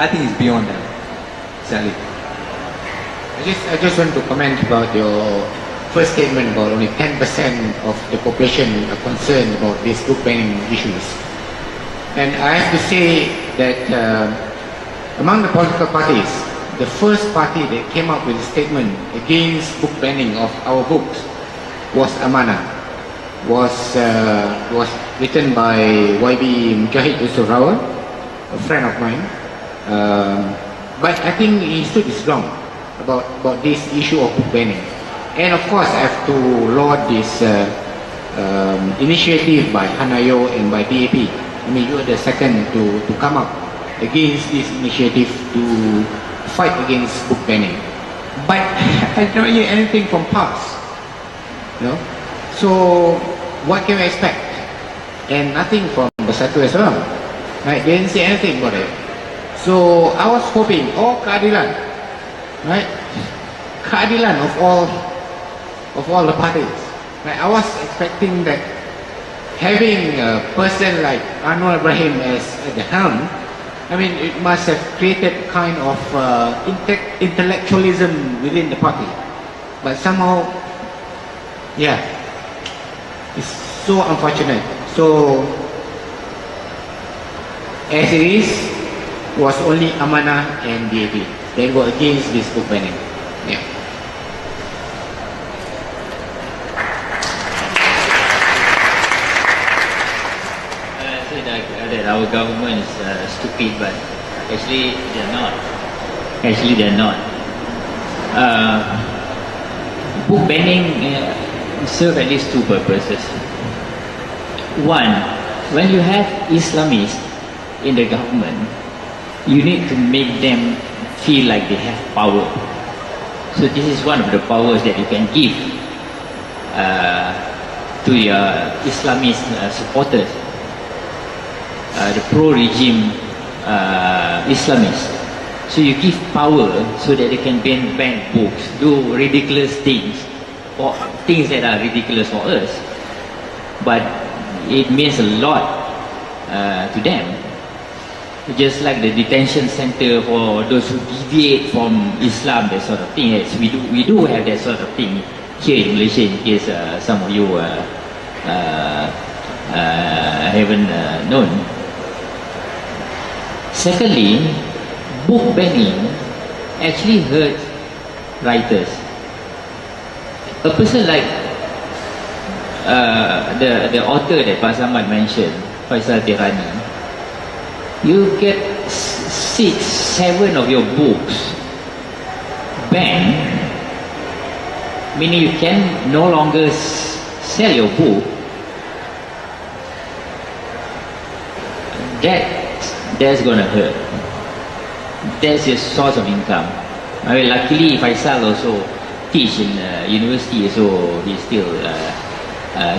I think it's beyond that, sadly.
I just want to comment about your first statement about only 10% of the population are concerned about these book banning issues. And I have to say that among the political parties, the first party that came up with a statement against book banning of our books was Amanah. Was written by YB Mujahid Usurawa, a friend of mine. But I think he stood his ground about this issue of book banning. And of course, I have to laud this initiative by Hanayo and by DAP. I mean, you are the second to come up against this initiative to fight against book banning. But I don't hear anything from PAS. You know? So, what can we expect? And nothing from Bersatu as well. Right? They didn't say anything about it. So, I was hoping, keadilan, right? Keadilan of all the parties. Right? I was expecting that having a person like Anwar Ibrahim as at the helm, I mean, it must have created kind of intellectualism within the party. But somehow, yeah, it's so unfortunate. So, as it is, was only Amanah and DAP that were against this book banning. Yeah.
That our government is stupid, but actually they're not. Actually they're not. Book banning serve at least two purposes. One, when you have Islamists in the government, you need to make them feel like they have power. So this is one of the powers that you can give to your Islamist supporters. The pro-regime Islamists. So you give power so that they can ban books, do ridiculous things, or things that are ridiculous for us, but it means a lot to them. Just like the detention center for those who deviate from Islam, that sort of thing. Yes, we do have that sort of thing here in Malaysia, in case some of you haven't known. Secondly, book banning actually hurts writers. A person like the author that Pak Samad mentioned, Faisal Tirani, you get 6, 7 of your books banned, meaning you can no longer sell your book. That's gonna hurt. That's your source of income. I mean, luckily Faisal also teach in university, so he still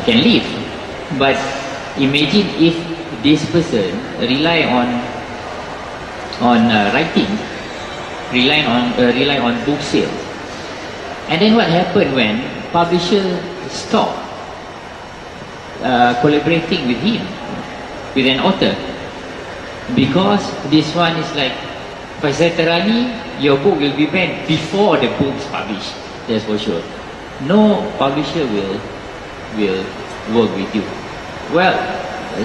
can live. But imagine if this person rely on writing, rely on book sales, and then what happened when publisher stop collaborating with him, with an author? Because this one is like, Faisal Tirani, your book will be banned before the book is published. That's for sure. No publisher will work with you. Well,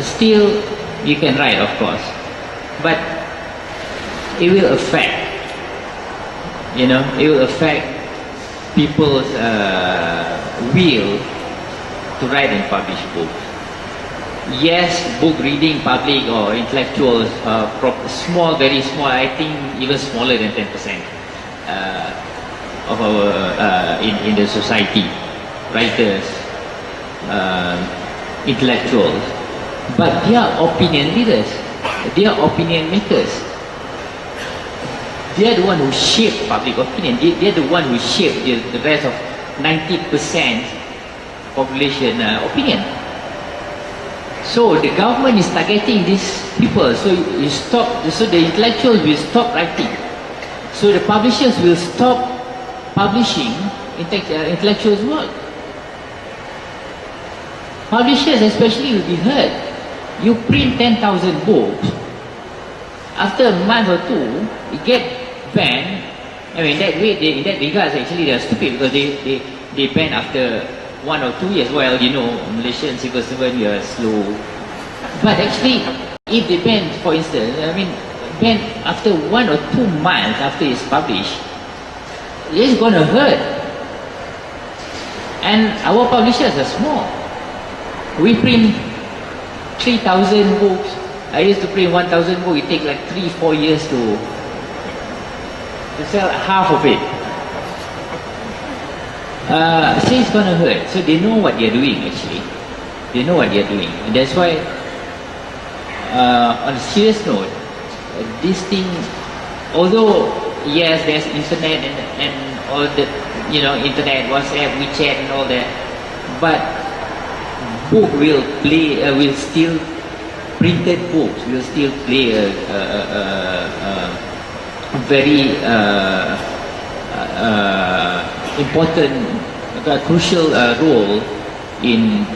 still you can write, of course, but it will affect, it will affect people's will to write and publish books. Yes, book reading public or intellectuals, small, very small, I think even smaller than 10% of our in the society, writers, intellectuals, but they are opinion leaders, they are opinion makers. They are the one who shape public opinion. They are the one who shape the rest of 90% population opinion. So the government is targeting these people. So the intellectuals will stop writing. So the publishers will stop publishing intellectuals' work. Publishers especially will be hurt. You print 10,000 books, after a month or two, it get banned. I mean, that way, in that regards, actually, they are stupid because they ban after 1 or 2 years. Well, you know, Malaysian civil servant, you are slow. But actually, if they ban, for instance, I mean, ban after 1 or 2 months after it's published, it's gonna hurt. And our publishers are small. We print 3,000 books. I used to print 1,000 books. It takes like 3-4 years to sell half of it. So it's gonna hurt. So they know what they're doing actually. They know what they're doing. And that's why, on a serious note, this thing, although yes, there's internet and all the, you know, internet, WhatsApp, WeChat and all that, but book will play, will still, printed books will still play a very important, crucial role in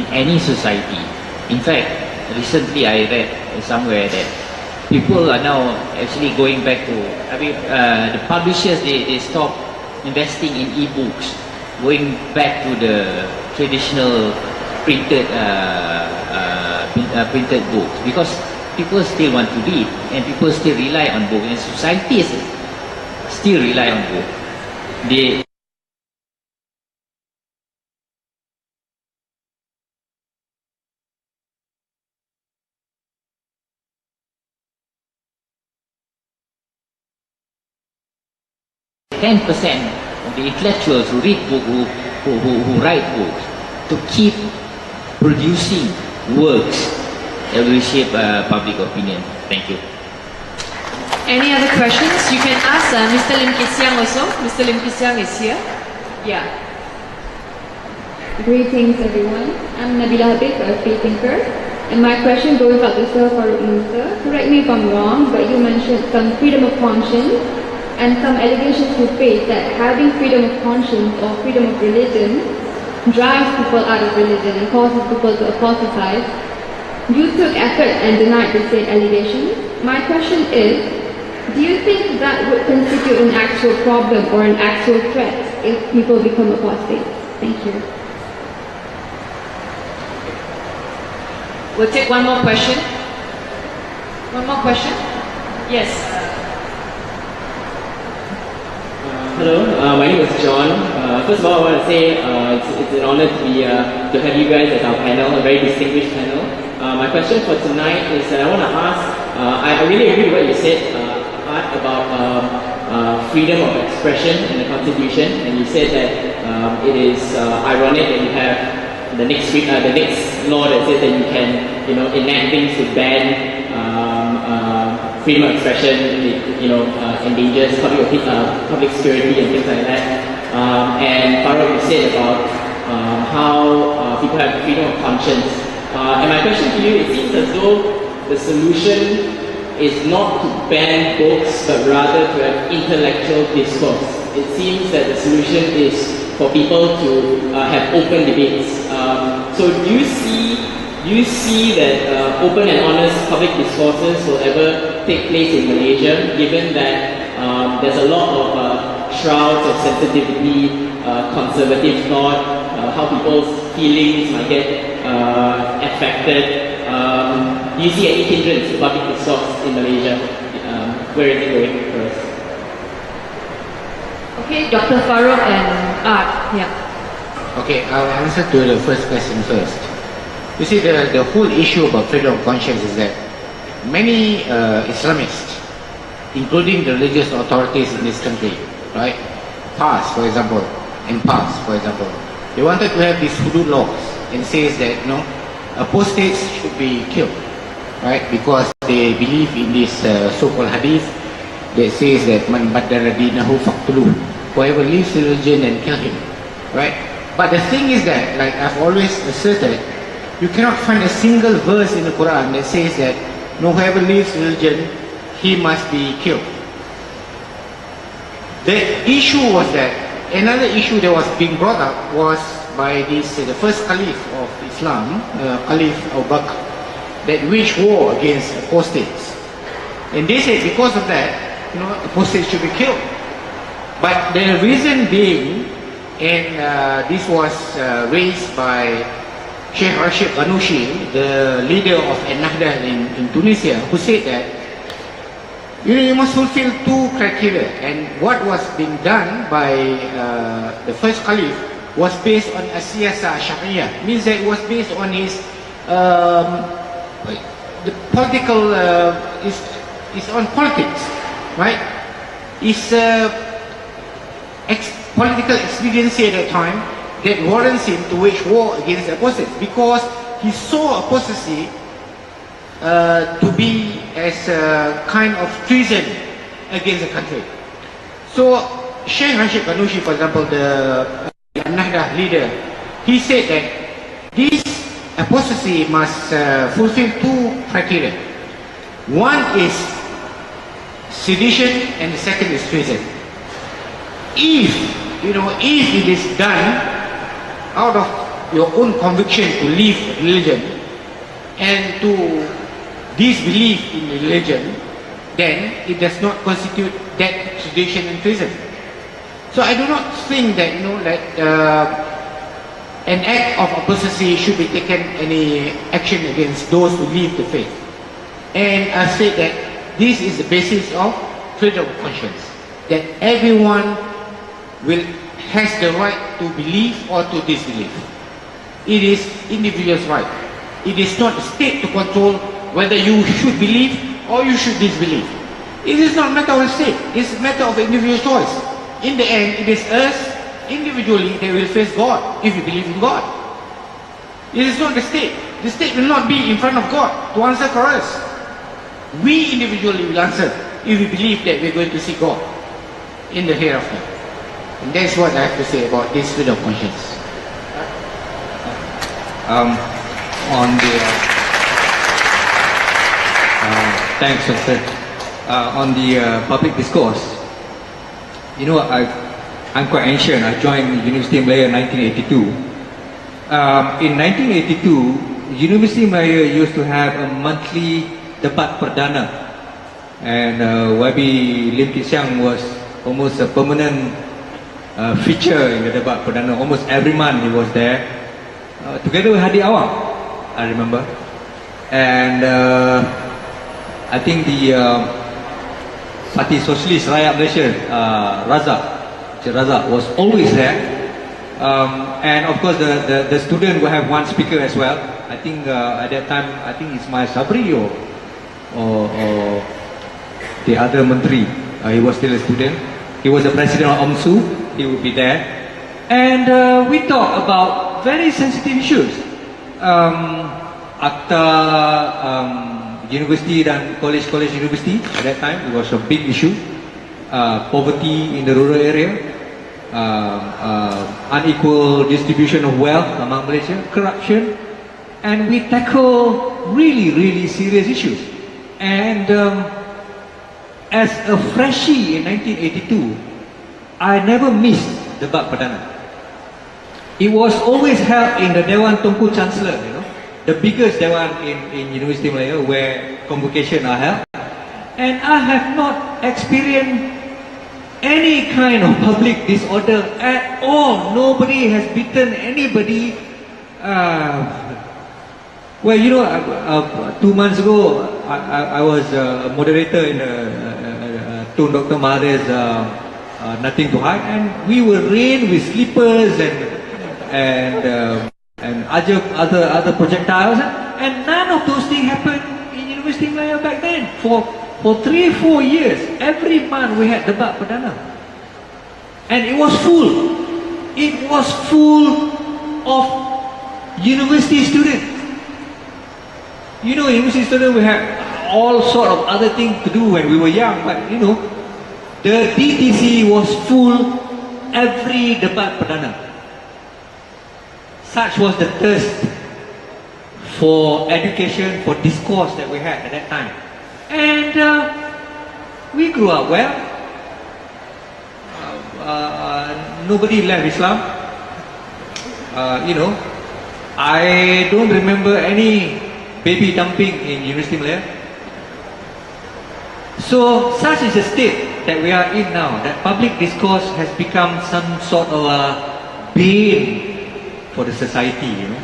any society. In fact, recently I read somewhere that people are now actually going back to, I mean, the publishers, they stop investing in e-books, going back to the traditional printed printed books, because people still want to read and people still rely on books, and societies still rely on books. They %10 of the intellectuals who read books, who write books, to keep producing works that will shape public opinion. Thank you.
Any other questions? You can ask Mr. Lim Siang also. Mr. Lim Siang is here. Yeah.
Greetings everyone. I'm Nabila Habib, a free thinker. And my question goes out to Sir Farouk Musa. Correct me if I'm wrong, but you mentioned some freedom of conscience and some allegations you face that having freedom of conscience or freedom of religion drives people out of religion and causes people to apostatize. You took effort and denied the said allegations. My question is, do you think that would constitute an actual problem or an actual threat if people become apostate? Thank you.
We'll take one more question. One more question? Yes.
Hello, my name is John. First of all, I want to say it's an honor to have you guys as our panel, a very distinguished panel. My question for tonight is that I want to ask, I really agree with what you said, Art, about freedom of expression in the Constitution, and you said that it is ironic that you have the next law that says that you can, you know, enact things to ban freedom of expression, endangers public security and things like that. And Farouk, you said about how people have freedom of conscience. And my question to you, it seems as though the solution is not to ban books, but rather to have intellectual discourse. It seems that the solution is for people to have open debates. So do you see that open and honest public discourses will ever take place in Malaysia, given that there's a lot of shrouds of sensitivity, conservative thought, how people's feelings might get affected? Do you see any hindrance to public discourse in Malaysia? Where is it going first?
Okay, Dr. Farouk and Art. Yeah.
Okay, I'll answer to the first question first. You see, the whole issue about freedom of conscience is that many Islamists, including the religious authorities in this country, right, PAS, for example, they wanted to have these hudud laws and says that, you know, apostates should be killed, right, because they believe in this so-called hadith that says that man baddala dinahu faqtuluh, whoever leaves religion and kill him, right? But the thing is that, like I've always asserted, you cannot find a single verse in the Quran that says that no, whoever leaves religion, he must be killed. The issue was that, another issue that was being brought up was by this, the first Caliph of Islam, Caliph Abu Bakr, that waged war against apostates. And they said because of that, apostate should be killed. But the reason being, and this was raised by Sheikh Rashid Ghanouchi, the leader of Ennahda in Tunisia, who said that you must fulfill two criteria. And what was being done by the first caliph was based on a siyasa sharia, means that it was based on his the political is on politics, right? It's political expediency at that time that warrants him to wage war against apostates, because he saw apostasy to be as a kind of treason against the country. So Sheikh Rashid Ghanouchi, for example, the Nahda leader, he said that this apostasy must fulfill two criteria. One is sedition and the second is treason. If it is done out of your own conviction to leave religion and to disbelief in religion, then it does not constitute that sedition and treason. So I do not think that an act of apostasy should be taken any action against those who leave the faith. And I said that this is the basis of freedom of conscience, that everyone has the right to believe or to disbelieve. It is individual's right. It is not the state to control whether you should believe or you should disbelieve. It is not a matter of the state. It is a matter of individual choice. In the end, it is us individually that will face God if we believe in God. It is not the state. The state will not be in front of God to answer for us. We individually will answer if we believe that we are going to see God in the hereafter. And that's what I have to say about this freedom of conscience.
Thanks, Doctor. On the public discourse, I'm quite ancient. I joined University of Malaya in 1982. In 1982, University of Malaya used to have a monthly debat perdana, and YB Lim Kit Siang was almost a permanent feature in the debat perdana. Almost every month he was there, together with Hadi Awang, I remember. And I think the Parti Sosialis Rakyat Malaysia, Razak was always there. And of course the student will have one speaker as well. I think at that time, I think Ismail Sabri or the other Menteri, he was still a student. He was the president of OMSU, he would be there. And we talk about very sensitive issues. Akta, university dan college university at that time, it was a big issue. Poverty in the rural area, unequal distribution of wealth among Malaysia, corruption, and we tackle really serious issues. And as a freshie in 1982, I never missed debat perdana. It was always held in the Dewan Tunku Chancellor, the biggest Dewan in University of Malaya, where convocation are held. And I have not experienced any kind of public disorder at all. Nobody has beaten anybody. Well, 2 months ago, I was a moderator in Tun Dr. Mahathir's Nothing to Hide, and we were rained with slippers and other projectiles, and none of those things happened in University of Malaya back then. For 3-4 years, every month we had debat perdana, and it was full. It was full of university students. University students, we had all sort of other things to do when we were young, but the DTC was full every debat perdana. Such was the thirst for education, for discourse that we had at that time. And we grew up well. Nobody left Islam. I don't remember any baby dumping in University of Malaya. So such is the state that we are in now, that public discourse has become some sort of a bane for the society, you know.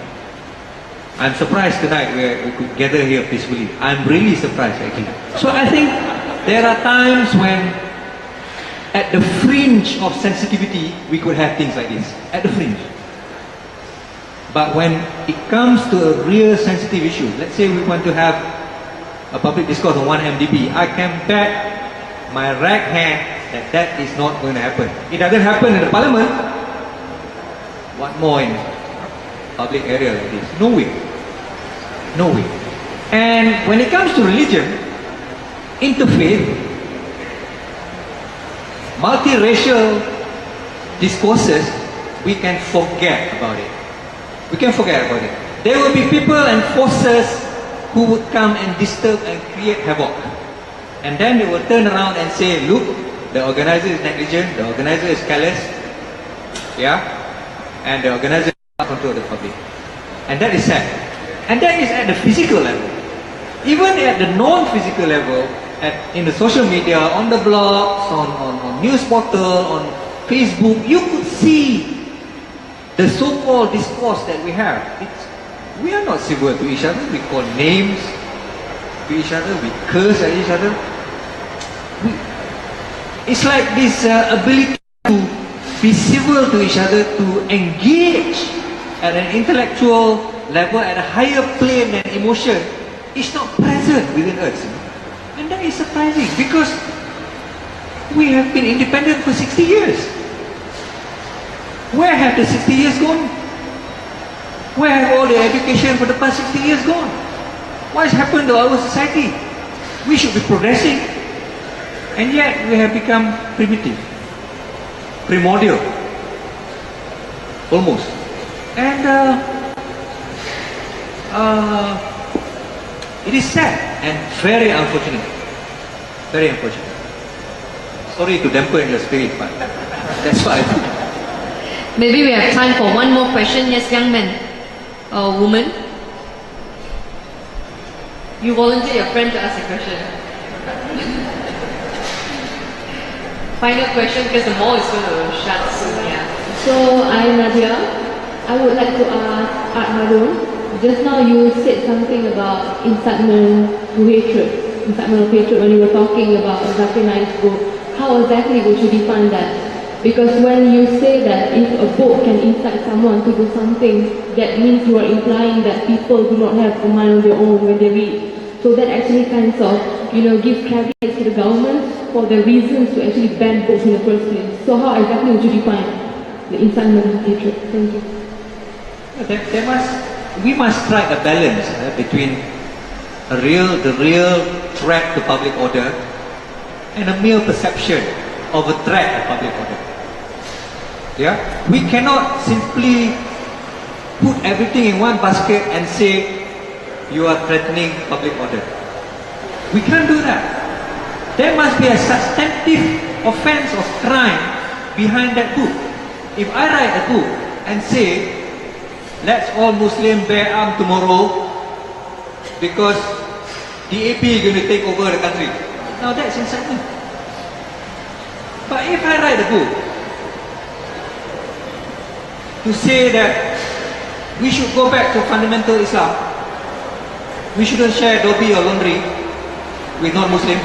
I'm surprised tonight we could gather here peacefully. I'm really surprised actually. So I think there are times when at the fringe of sensitivity we could have things like this, at the fringe. But when it comes to a real sensitive issue, let's say we want to have a public discourse on 1MDB, I can bet my right hand that that is not going to happen. It doesn't happen in the parliament. What more in public area like this? No way. No way. And when it comes to religion, interfaith, multiracial discourses, we can forget about it. We can forget about it. There will be people and forces who would come and disturb and create havoc. And then they will turn around and say, look, the organizer is negligent, the organizer is careless, yeah, and the organizer does not control the public. And that is sad. And that is at the physical level. Even at the non-physical level, in the social media, on the blogs, on news portal, on Facebook, you could see the so-called discourse that we have. We are not civil to each other. We call names to each other. We curse at each other. It's like this ability to be civil to each other, to engage at an intellectual level, at a higher plane than emotion, is not present within us. And that is surprising because we have been independent for 60 years. Where have the 60 years gone? Where have all the education for the past 60 years gone? What has happened to our society? We should be progressing, and yet we have become primitive, primordial, almost. And it is sad and very unfortunate. Very unfortunate. Sorry to dampen your spirit, but that's what I do.
Maybe we have time for one more question. Yes, young man or woman. You volunteer your friend to ask a question. Final question because the mall is going to shut soon. Yeah.
So, I'm Nadia. I would like to ask Harun. Just now you said something about incitement to hatred. Incitement of hatred when you were talking about Zakir Naik's book. How exactly would you define that? Because when you say that if a book can incite someone to do something, that means you are implying that people do not have a mind of their own when they read. So that actually kind of, gives caveats to the government for the reasons to actually ban books in the first place. So how exactly would you define the incitement of hatred? Thank you.
We must strike a balance between the real threat to public order and a mere perception of a threat to public order. Yeah, we cannot simply put everything in one basket and say you are threatening public order. We can't do that. There must be a substantive offense of crime behind that book. If I write a book and say let's all Muslims bear arms tomorrow because the AP is going to take over the country, now that's incitement. But if I write a book to say that we should go back to fundamental Islam, we shouldn't share dobi or laundry with non-Muslim,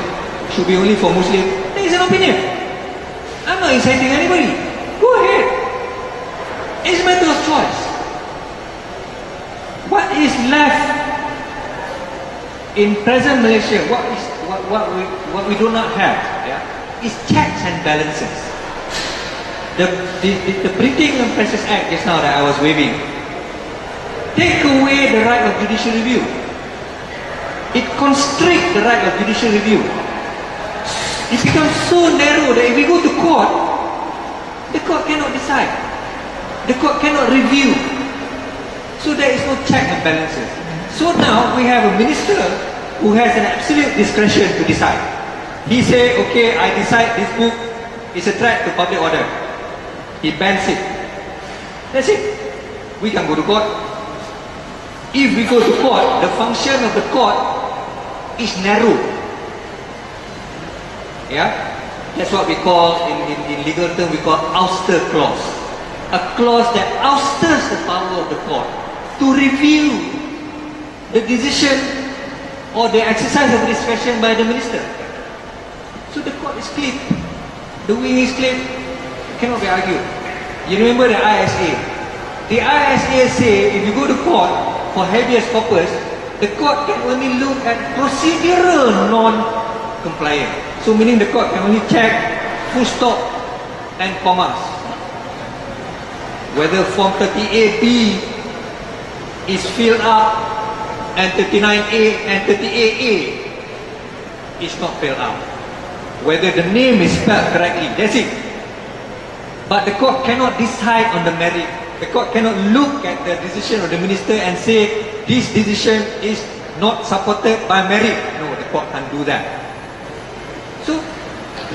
should be only for Muslim, that is an opinion. I'm not inciting anybody. Go ahead. It's a matter of choice. What is left in present Malaysia, what we do not have, is checks and balances. The Printing and Presses Act just now that I was waving, take away the right of judicial review. It constricts the right of judicial review. It becomes so narrow that if we go to court, the court cannot decide. The court cannot review. So there is no check and balances. So now we have a minister who has an absolute discretion to decide. He say, okay, I decide this book is a threat to public order. He bans it. That's it. We can go to court. If we go to court, the function of the court is narrow. Yeah, that's what we call in legal term we call ouster clause. A clause that ousters the power of the court to review the decision or the exercise of discretion by the minister. So the court is clear. The wing is clear. Cannot be argued. You remember the ISA? The ISA say if you go to court for habeas corpus, the court can only look at procedural non-compliance. So meaning the court can only check full stop and commas. Whether form 38B is filled up and 39A and 38A is not filled up. Whether the name is spelled correctly, that's it. But the court cannot decide on the merit. The court cannot look at the decision of the minister and say this decision is not supported by merit. No, the court can't do that. So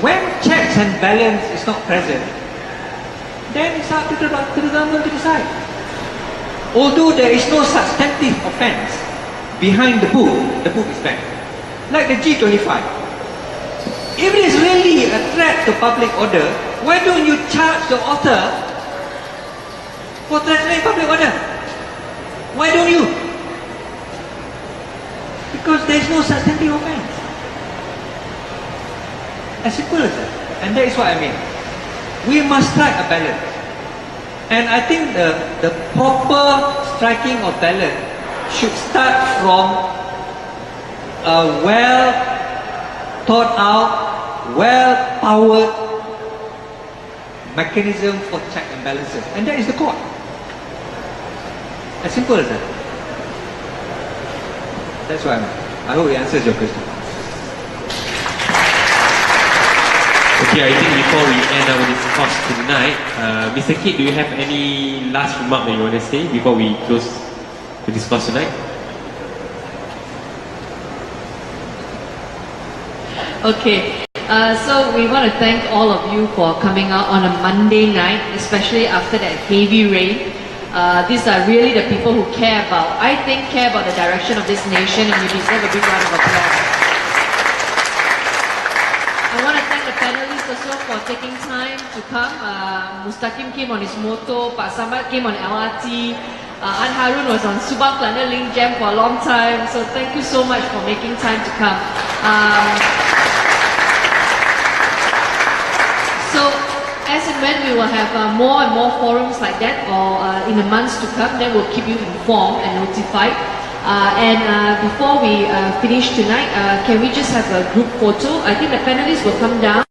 when checks and balance is not present, then it's up to the government to decide. Although there is no substantive offence behind the book is banned. Like the G25. If it is really a threat to public order, why don't you charge the author for threatening public order? Why don't you? Because there is no substantive offence. As simple as that. And that is what I mean. We must strike a balance. And I think the proper striking of balance should start from a well thought out, well powered mechanism for check and balances. And that is the court. As simple as that. That's what I mean. I hope it answers your question.
Okay, I think before we end our discourse tonight, Mr. Kid, do you have any last remark that you want to say before we close the discourse tonight?
Okay, so we want to thank all of you for coming out on a Monday night, especially after that heavy rain. These are really the people who care about the direction of this nation, and you deserve a big round of applause. I want to thank the panelists also for taking time to come. Mustaqeem came on his motor, Pak Samad came on LRT, Harun was on Subang Planet Link Jam for a long time, so thank you so much for making time to come. So as and when we will have more and more forums like that, or in the months to come, then we'll keep you informed and notified. Before we finish tonight, can we just have a group photo? I think the panelists will come down.